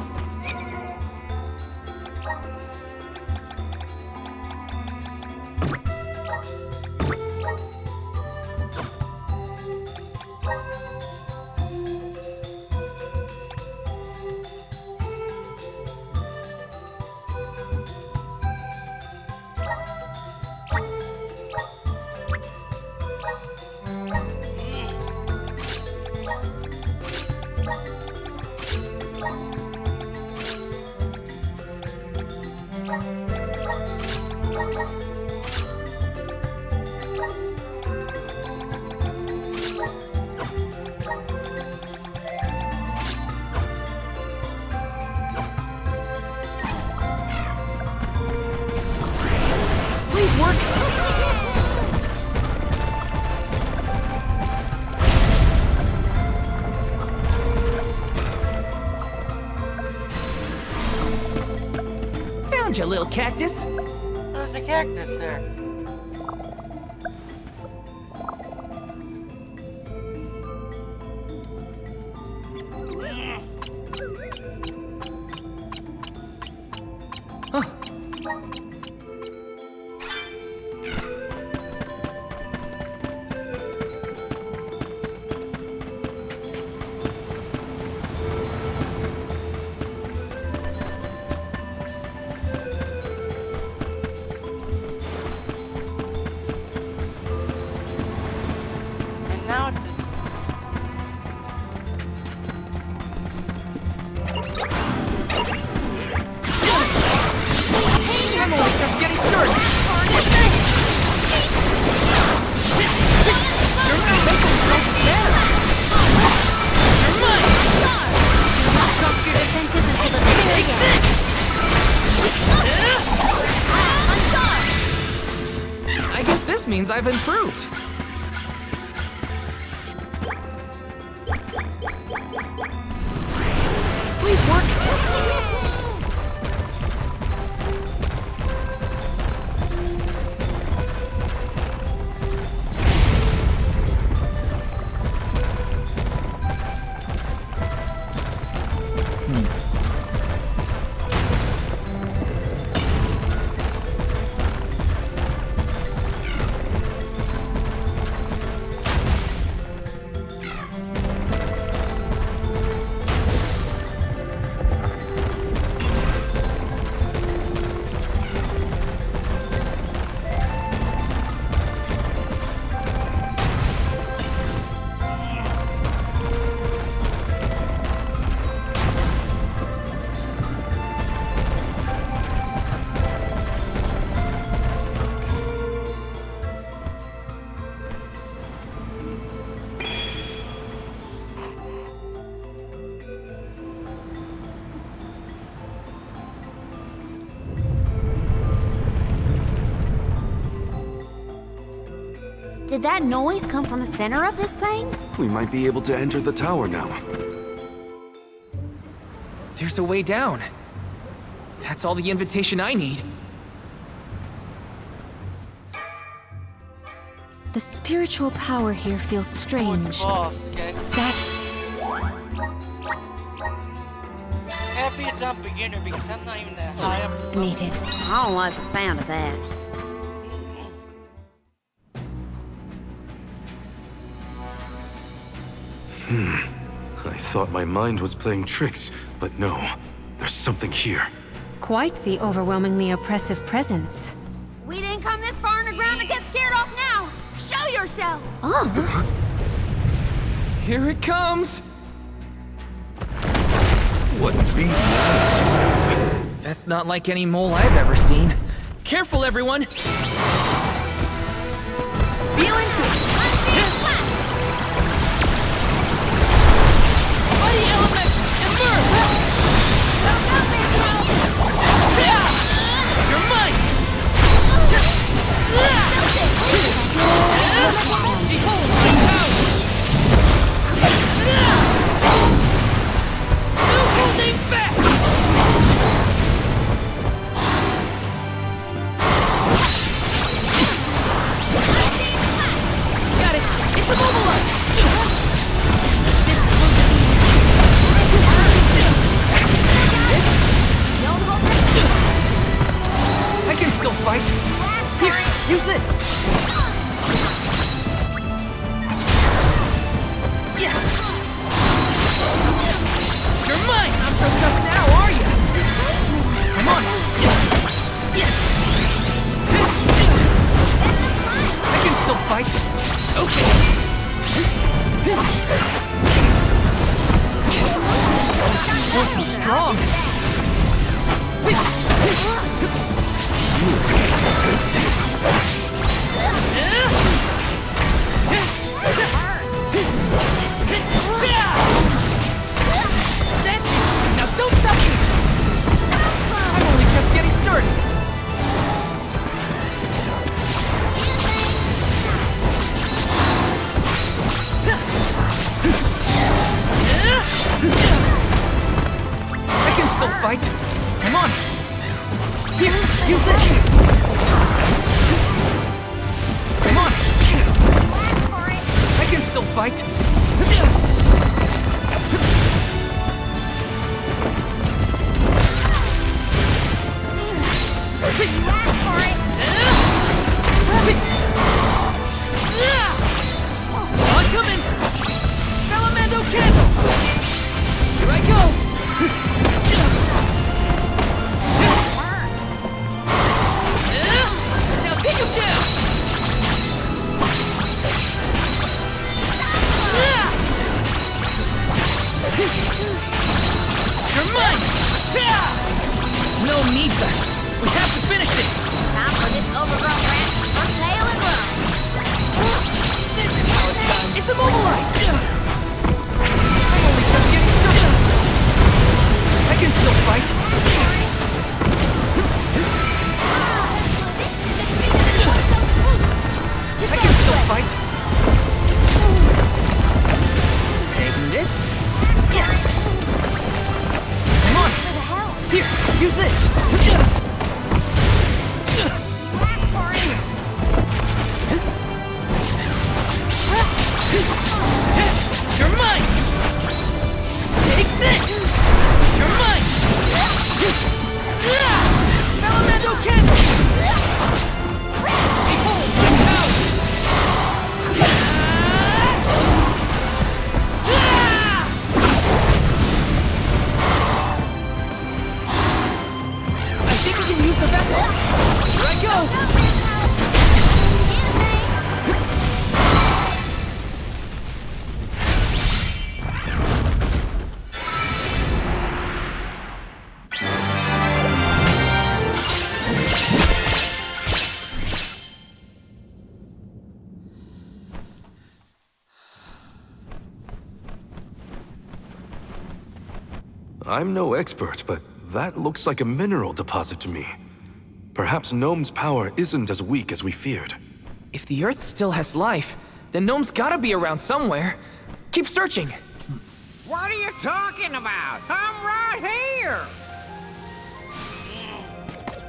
You little cactus. There's a cactus there. This means I've improved. Please work. Did that noise come from the center of this thing? We might be able to enter the tower now. There's a way down. That's all the invitation I need. The spiritual power here feels strange. Boss, okay? Happy it's on beginner because I'm not even that high up. Needed. I don't like the sound of that. I thought my mind was playing tricks, but no. There's something here. Quite the overwhelmingly oppressive presence. We didn't come this far underground to get scared off now! Show yourself! Oh! Here it comes! What beady eyes you have. That's not like any mole I've ever seen. Careful, everyone! Feeling good! Mighty elements, emerge! You're mine! Behold my power! No holding back! Got it! It's immobilized! I can still fight. Here, use this. Yes. You're mine. Not so tough now, are you? I'm on it. Yes. I can still fight. Okay. Force is strong. That's it! Now don't stop me! I'm only just getting started! I can still fight! I'm on it! Here, use this! I'm on it! I can still fight! I'm coming! Salamando candle! Here I go! Now take him down! You're mine! No needs us! We have to finish this! Time for this overgrown rat to tail and run! This is how it's done! It's immobilized! I'm only just getting started! I'm no expert, but that looks like a mineral deposit to me. Perhaps Gnome's power isn't as weak as we feared. If the Earth still has life, then Gnome's gotta be around somewhere. Keep searching. What are you talking about? I'm right here!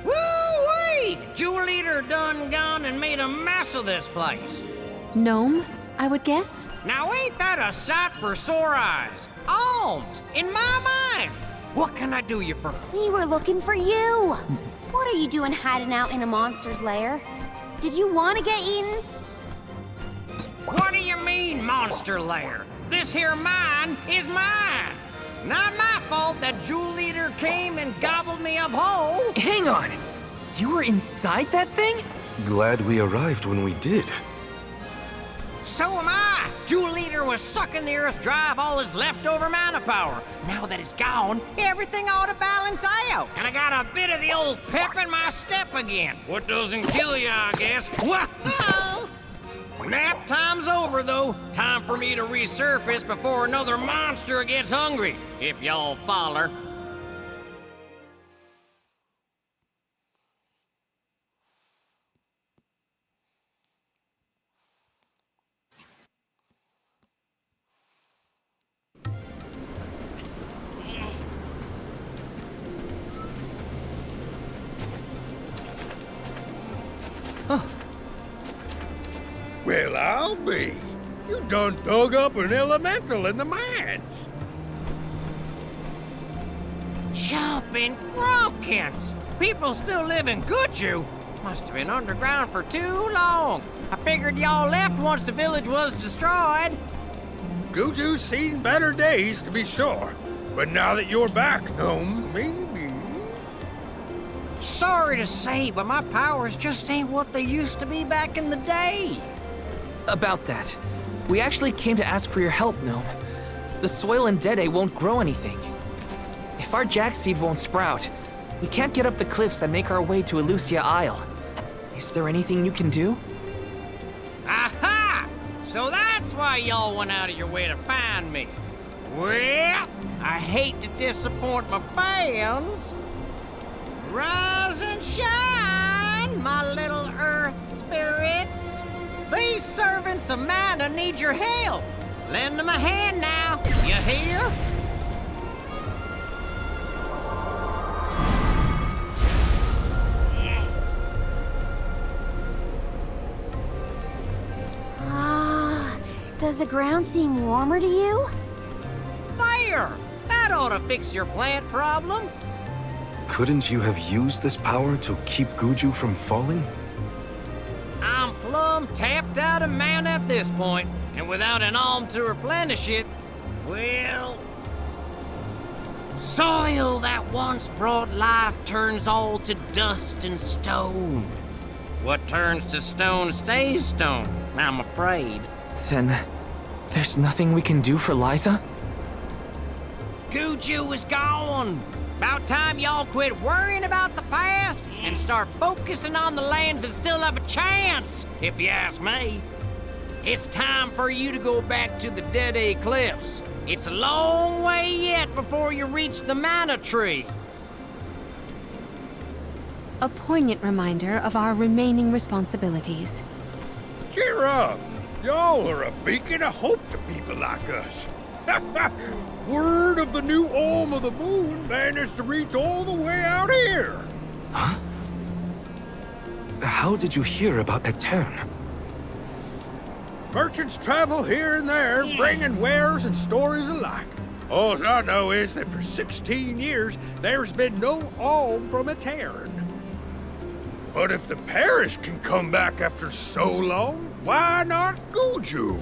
Woo-wee! Jewel Eater done gone and made a mess of this place. Gnome, I would guess? Now ain't that a sight for sore eyes? Alms, in my mind! What can I do you for? We were looking for you! What are you doing hiding out in a monster's lair? Did you want to get eaten? What do you mean, monster lair? This here mine is mine! Not my fault that Jewel Eater came and gobbled me up whole! Hang on! You were inside that thing? Glad we arrived when we did. So am I! Jewel Eater was sucking the earth dry of all his leftover mana power. Now that it's gone, everything ought to balance out. And I got a bit of the old pep in my step again. What doesn't kill you, I guess. Whoa! Nap time's over, though. Time for me to resurface before another monster gets hungry, if y'all follow. Well, I'll be. You done dug up an elemental in the mines. Jumping Grumpkins! People still live in Guju. Must have been underground for too long. I figured y'all left once the village was destroyed. Guju's seen better days, to be sure. But now that you're back, Gnome, maybe... Sorry to say, but my powers just ain't what they used to be back in the day. About that, we actually came to ask for your help, Gnome. The soil in Dede won't grow anything. If our jack seed won't sprout, we can't get up the cliffs and make our way to Elusia Isle. Is there anything you can do? Aha! So that's why y'all went out of your way to find me. Well, I hate to disappoint my fans. Rise and shine, my little earth spirits. These servants of mana need your help. Lend them a hand now, you hear? Does the ground seem warmer to you? There! That ought to fix your plant problem. Couldn't you have used this power to keep Guju from falling? I'm plumb tapped out of mana at this point, and without an alm to replenish it, well... Soil that once brought life turns all to dust and stone. What turns to stone stays stone, I'm afraid. Then, there's nothing we can do for Liza? Guju is gone! About time y'all quit worrying about the past and start focusing on the lands that still have a chance, if you ask me. It's time for you to go back to the Dede Cliffs. It's a long way yet before you reach the Mana Tree. A poignant reminder of our remaining responsibilities. Cheer up! Y'all are a beacon of hope to people like us. Word of the new Alm of the Moon managed to reach all the way out here. Huh? How did you hear about Etern? Merchants travel here and there, bringing wares and stories alike. All I know is that for 16 years, there's been no alm from Etern. But if the parish can come back after so long, why not Guju?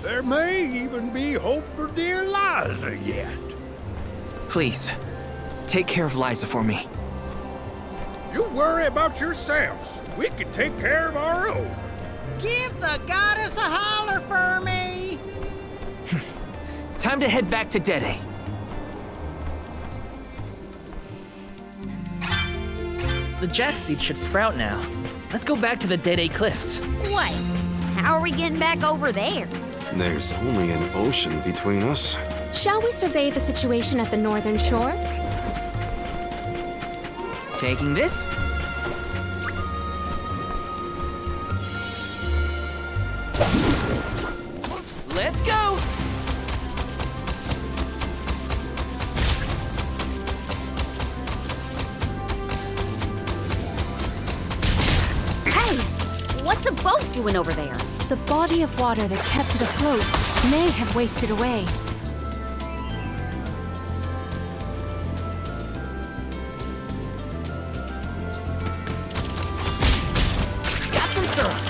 There may even be hope for dear Liza yet. Please, take care of Liza for me. You Don't worry about yourselves. We can take care of our own. Give the goddess a holler for me! Time to head back to Dede. The Jackseed should sprout now. Let's go back to the Dede Cliffs. Wait, how are we getting back over there? There's only an ocean between us. Shall we survey the situation at the northern shore? Taking this? Let's go! Hey, what's a boat doing over there? The body of water that kept it afloat may have wasted away. Got some syrup.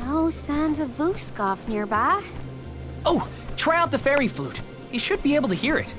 No signs of Vuskov nearby. Oh, try out the fairy flute. You should be able to hear it.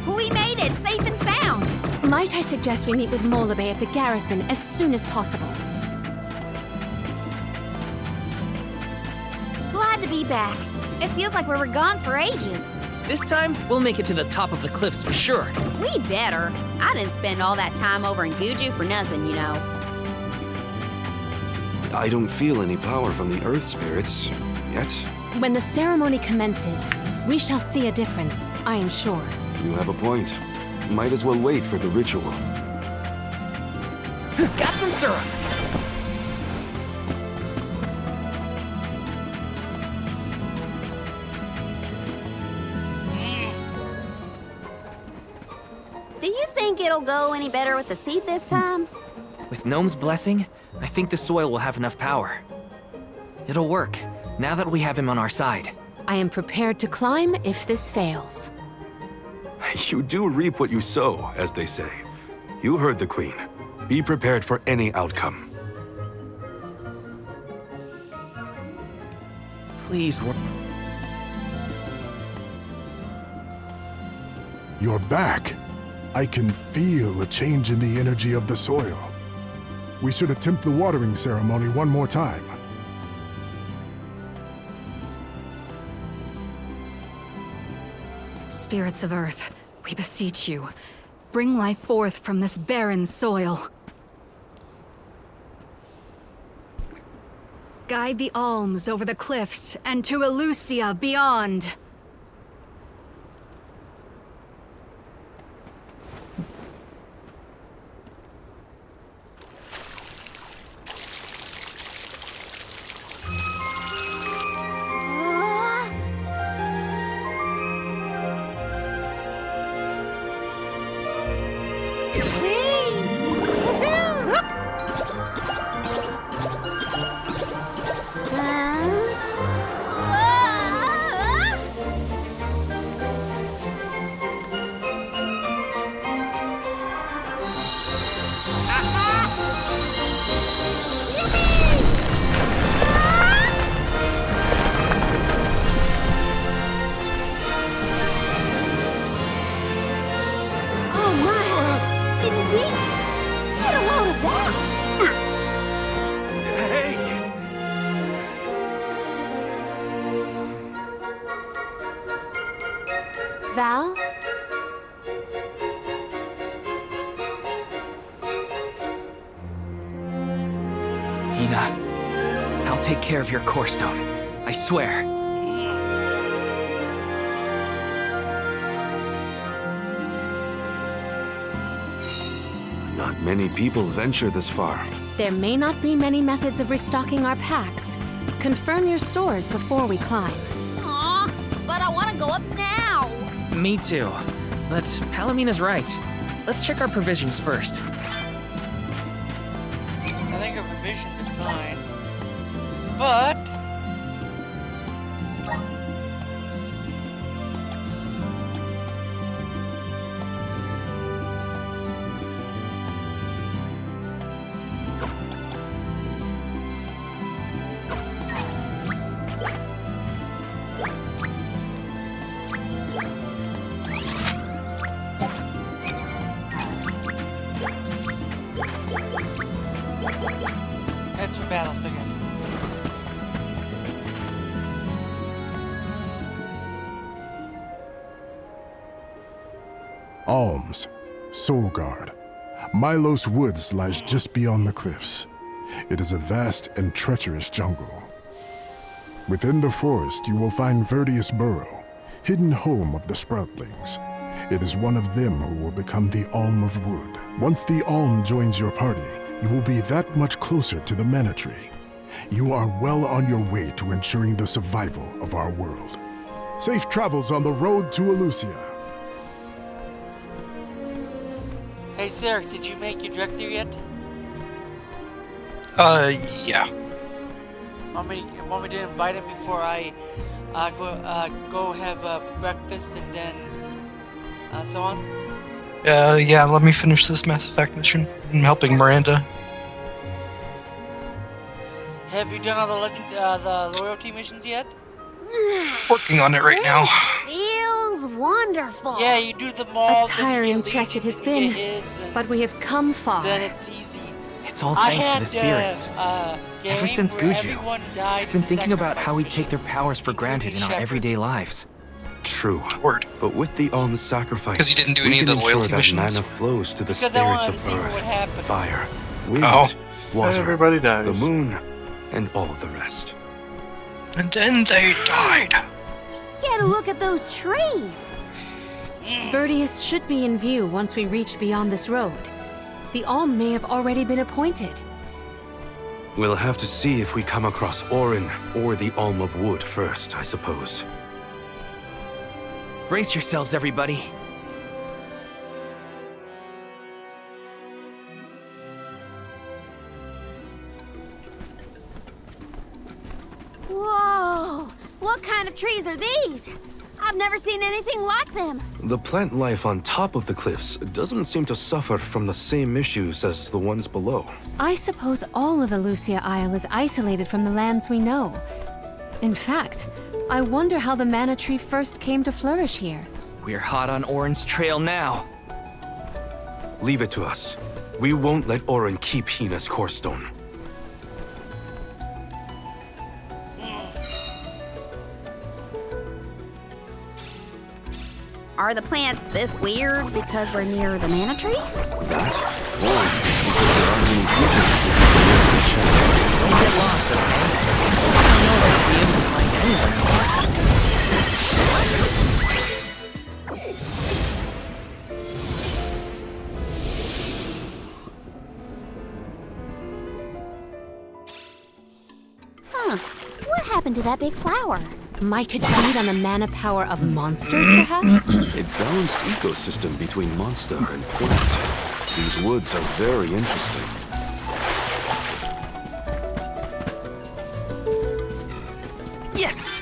We made it, safe and sound. Might I suggest we meet with Molabe at the garrison as soon as possible? Glad to be back. It feels like we were gone for ages. This time, we'll make it to the top of the cliffs for sure. We better. I didn't spend all that time over in Guju for nothing, you know. I don't feel any power from the earth spirits yet. When the ceremony commences, we shall see a difference, I am sure. You have a point. Might as well wait for the ritual. Got some syrup. Do you think it'll go any better with the seed this time? With Gnome's blessing, I think the soil will have enough power. It'll work, now that we have him on our side. I am prepared to climb if this fails. You do reap what you sow, as they say. You heard the Queen. Be prepared for any outcome. Please, You're back. I can feel a change in the energy of the soil. We should attempt the watering ceremony one more time. Spirits of Earth, we beseech you. Bring life forth from this barren soil. Guide the alms over the cliffs and to Elusia beyond. Val? Hina, I'll take care of your core stone. I swear. Not many people venture this far. There may not be many methods of restocking our packs. Confirm your stores before we climb. Aw, but I want to go up now. Me too. But Palomina's right. Let's check our provisions first. I think our provisions are fine. But... That's for battles again. Alms, Soulguard. Milos Woods lies just beyond the cliffs. It is a vast and treacherous jungle. Within the forest, you will find Verdius Burrow, hidden home of the Sproutlings. It is one of them who will become the Alm of Wood. Once the Alm joins your party, you will be that much closer to the Mana Tree. You are well on your way to ensuring the survival of our world. Safe travels on the road to Elusia. Hey, Cyrix, did you make your director yet? Yeah. Want me to invite him before I go have breakfast and then so on? Yeah, let me finish this Mass Effect mission. I'm helping Miranda. Have you done all the loyalty missions yet? Working on it right now. Feels wonderful. Yeah, you do them all. A tiring trek it has been, but we have come far. Then it's easy. It's all thanks to the spirits. Ever since Guju, I've been thinking about how we take their powers for granted in our everyday lives. True. But with the Alm's sacrifice, 'Cause you didn't do any of the loyalty missions? Mana flows to the Because I spirits wanted of to see what earth, happened. fire, wind, water, Everybody dies. the moon, and all the rest. And then they died. Get a look at those trees. Verdius should be in view once we reach beyond this road. The Alm may have already been appointed. We'll have to see if we come across Orin or the Alm of Wood first, I suppose. Brace yourselves, everybody. Whoa! What kind of trees are these? I've never seen anything like them. The plant life on top of the cliffs doesn't seem to suffer from the same issues as the ones below. I suppose all of Elusia Isle is isolated from the lands we know. In fact, I wonder how the Mana Tree first came to flourish here. We're hot on Orin's trail now. Leave it to us. We won't let Orin keep Hina's core stone. Are the plants this weird because we're near the Mana Tree? That? Or it's because there aren't many people who live in shadow. Don't get lost, okay? I don't know if I'll be able to find anyone. Huh. What happened to that big flower? Might it feed on the mana power of monsters, perhaps? A balanced ecosystem between monster and plant. These woods are very interesting. Yes!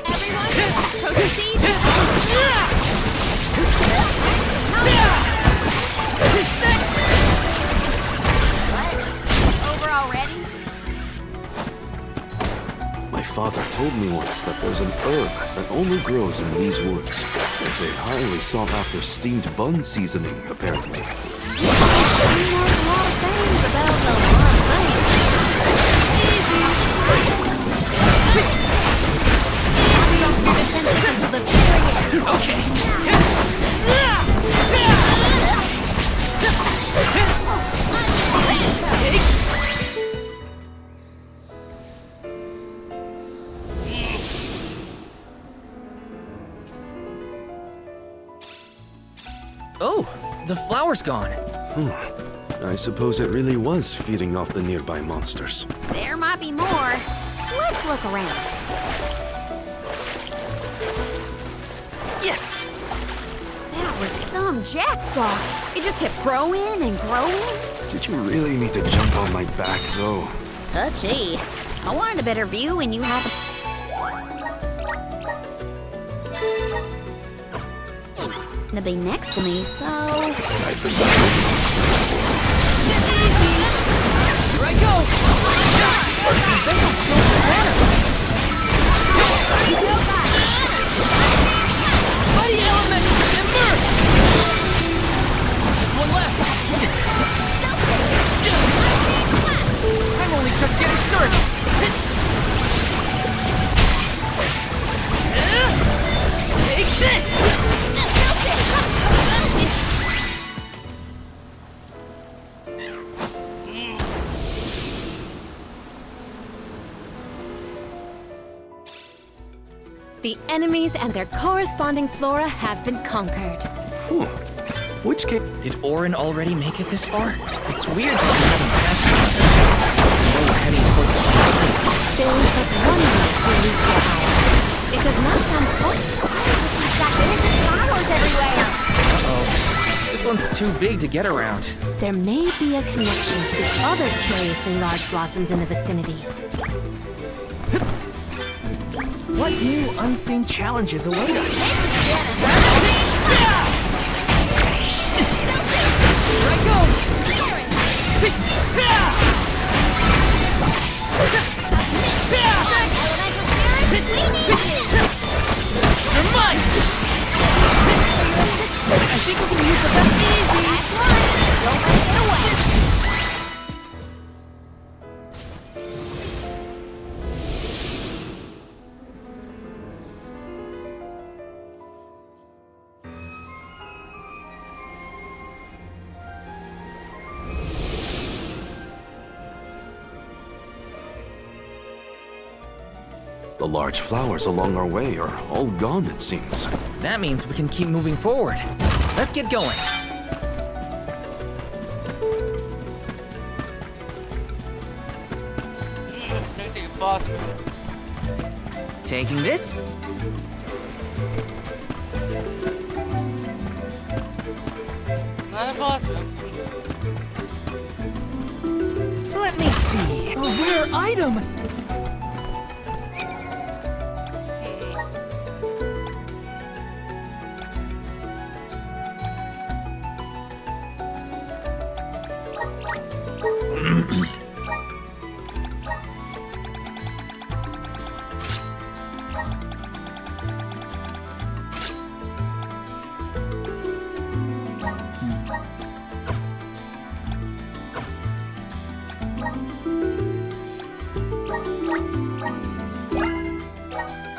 Everyone, proceed. Over already? My father told me once that there's an herb that only grows in these woods. It's a highly sought-after steamed bun seasoning, apparently. He knows a lot of things about the one thing. Easy. The flower's gone. I suppose it really was feeding off the nearby monsters. There might be more. Let's look around. Yes! That was some jackstar. It just kept growing and growing. Did you really need to jump on my back, though? Touchy. I wanted a better view when you had... to be next to me, so... Here I go! Mighty element, immerse! Just one left. I'm only just getting started. Take this! The enemies and their corresponding flora have been conquered. Which cave? Did Orin already make it this far? It's weird that we haven't passed it. We're heading toward the same place. There is but one way to Elysia Isle. It does not sound quite... We've got innocent flowers everywhere. Uh-oh. This one's too big to get around. There may be a connection to the other curiously large blossoms in the vicinity. What new unseen challenges await us? Here I go! You're mine! I think we can use the best easy! Don't let it get away! The large flowers along our way are all gone, it seems. That means we can keep moving forward. Let's get going. There's a boss room. Taking this. Not a boss room. Let me see. A rare item.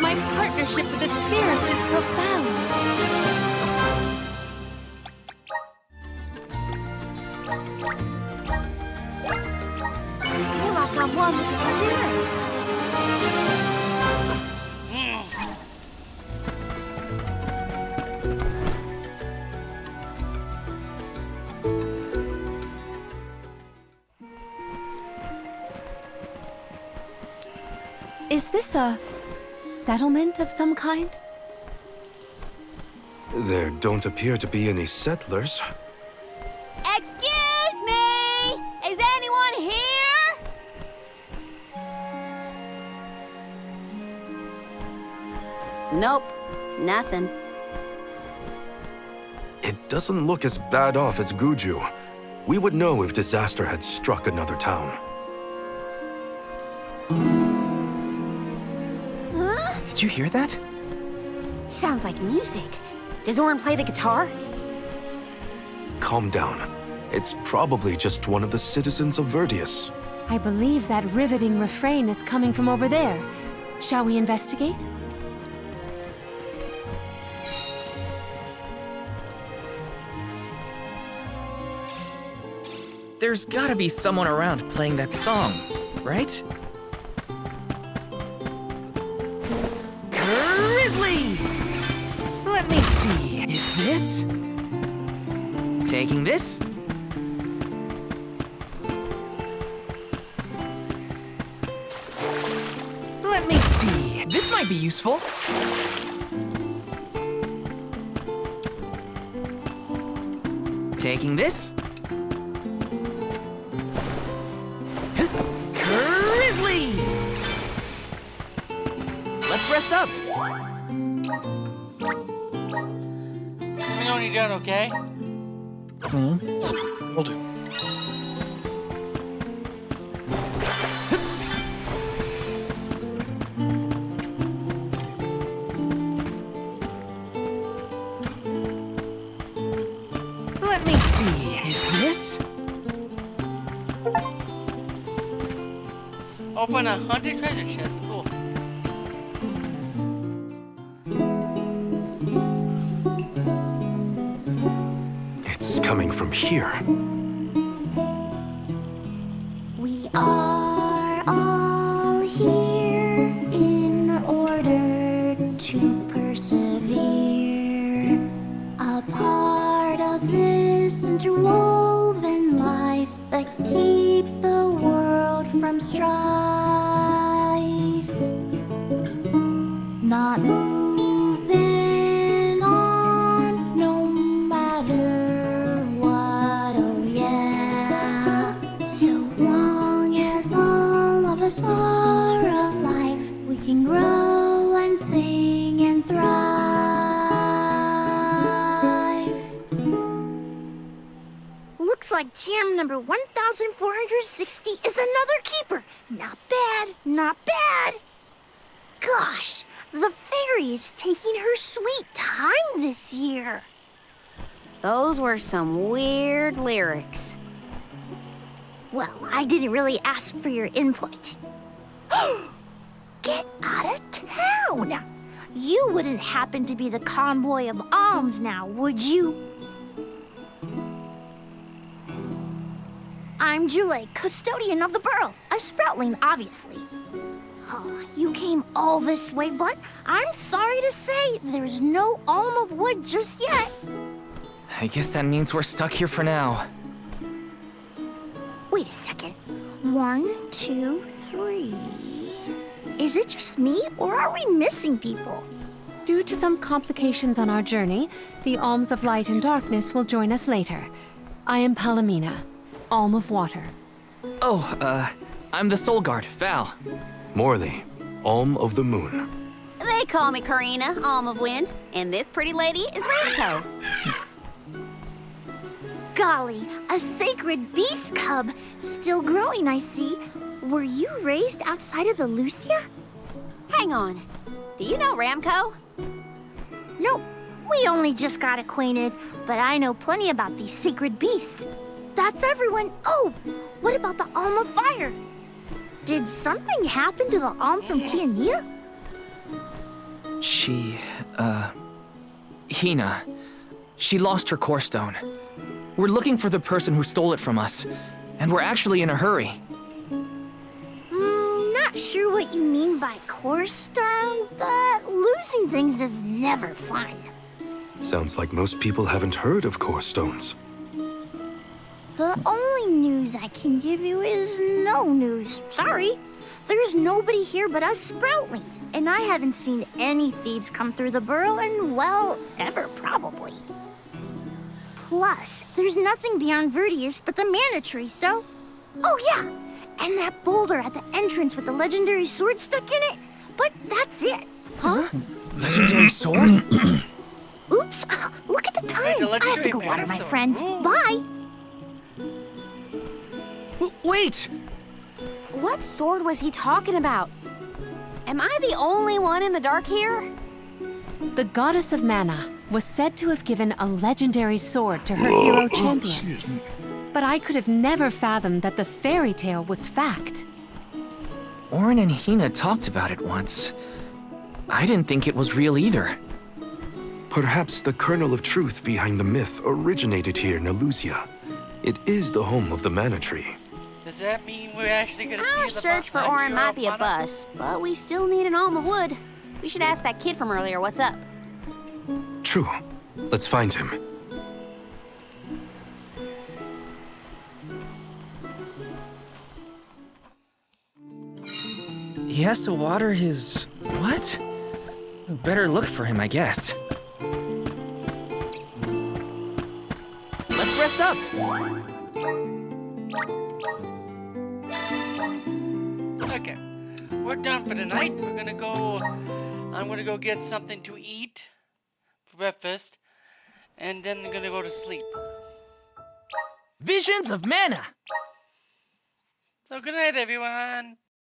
My partnership with the spirits is profound. I feel like I'm one with the spirits. Is this a settlement of some kind? There don't appear to be any settlers. Excuse me! Is anyone here? Nope, nothing. It doesn't look as bad off as Guju. We would know if disaster had struck another town. Huh? Did you hear that? Sounds like music. Does Orin play the guitar? Calm down. It's probably just one of the citizens of Verdius. I believe that riveting refrain is coming from over there. Shall we investigate? There's gotta be someone around playing that song, right? Grizzly! Let me see. Is this? Taking this. Let me see. This might be useful. Taking this. Grizzly! Let's rest up. Let me know when you're done, okay? Will do. Let me see. Is this? Open 100 treasure chests. Cool. It's coming from here. We are all here in order to persevere. A part of this interwoven life that keeps the world from strife. Not moving on, no matter what, oh yeah. So long as all of us are alive, we can grow and sing and thrive. Looks like jam number 1460 is another keeper. Not bad, not bad. Gosh, the fairy is taking her sweet time this year. Those were some weird lyrics. Well, I didn't really ask for your input. Get out of town! You wouldn't happen to be the convoy of alms now, would you? I'm Jule, custodian of the burrow, a sproutling, obviously. Oh, you came all this way, but I'm sorry to say there's no alm of wood just yet. I guess that means we're stuck here for now. Wait a second. 1, 2, 3. Is it just me, or are we missing people? Due to some complications on our journey, the Alms of Light and Darkness will join us later. I am Palomina, Alm of Water. Oh, I'm the Soul Guard, Val. Morley, Alm of the Moon. They call me Karina, Alm of Wind, and this pretty lady is Ramco. Golly, a sacred beast cub. Still growing, I see. Were you raised outside of Elusia? Hang on. Do you know Ramco? Nope. We only just got acquainted, but I know plenty about these sacred beasts. That's everyone. Oh, what about the Alm of Fire? Did something happen to the Alm from Tiania? She, Hina. She lost her core stone. We're looking for the person who stole it from us, and we're actually in a hurry. Not sure what you mean by core stone, but losing things is never fun. Sounds like most people haven't heard of core stones. The only news I can give you is no news. Sorry. There's nobody here but us Sproutlings, and I haven't seen any thieves come through the burrow in, well, ever probably. Plus, there's nothing beyond Vertius but the mana tree, so... Oh yeah, and that boulder at the entrance with the legendary sword stuck in it. But that's it. Huh? Legendary sword? Oops, look at the time. I have to go water my friends. Bye. Wait! What sword was he talking about? Am I the only one in the dark here? The goddess of mana was said to have given a legendary sword to her hero champion. Excuse me. But I could have never fathomed that the fairy tale was fact. Orin and Hina talked about it once. I didn't think it was real either. Perhaps the kernel of truth behind the myth originated here in Elusia. It is the home of the mana tree. Does that mean we're actually gonna see Our the search for Orin might be a bust, but we still need an alm of wood. We should ask that kid from earlier what's up. True. Let's find him. He has to water his... what? Better look for him, I guess. Let's rest up. Okay, we're done for the night. We're gonna go. I'm gonna go get something to eat for breakfast, and then I'm gonna go to sleep. Visions of mana. So good night, everyone.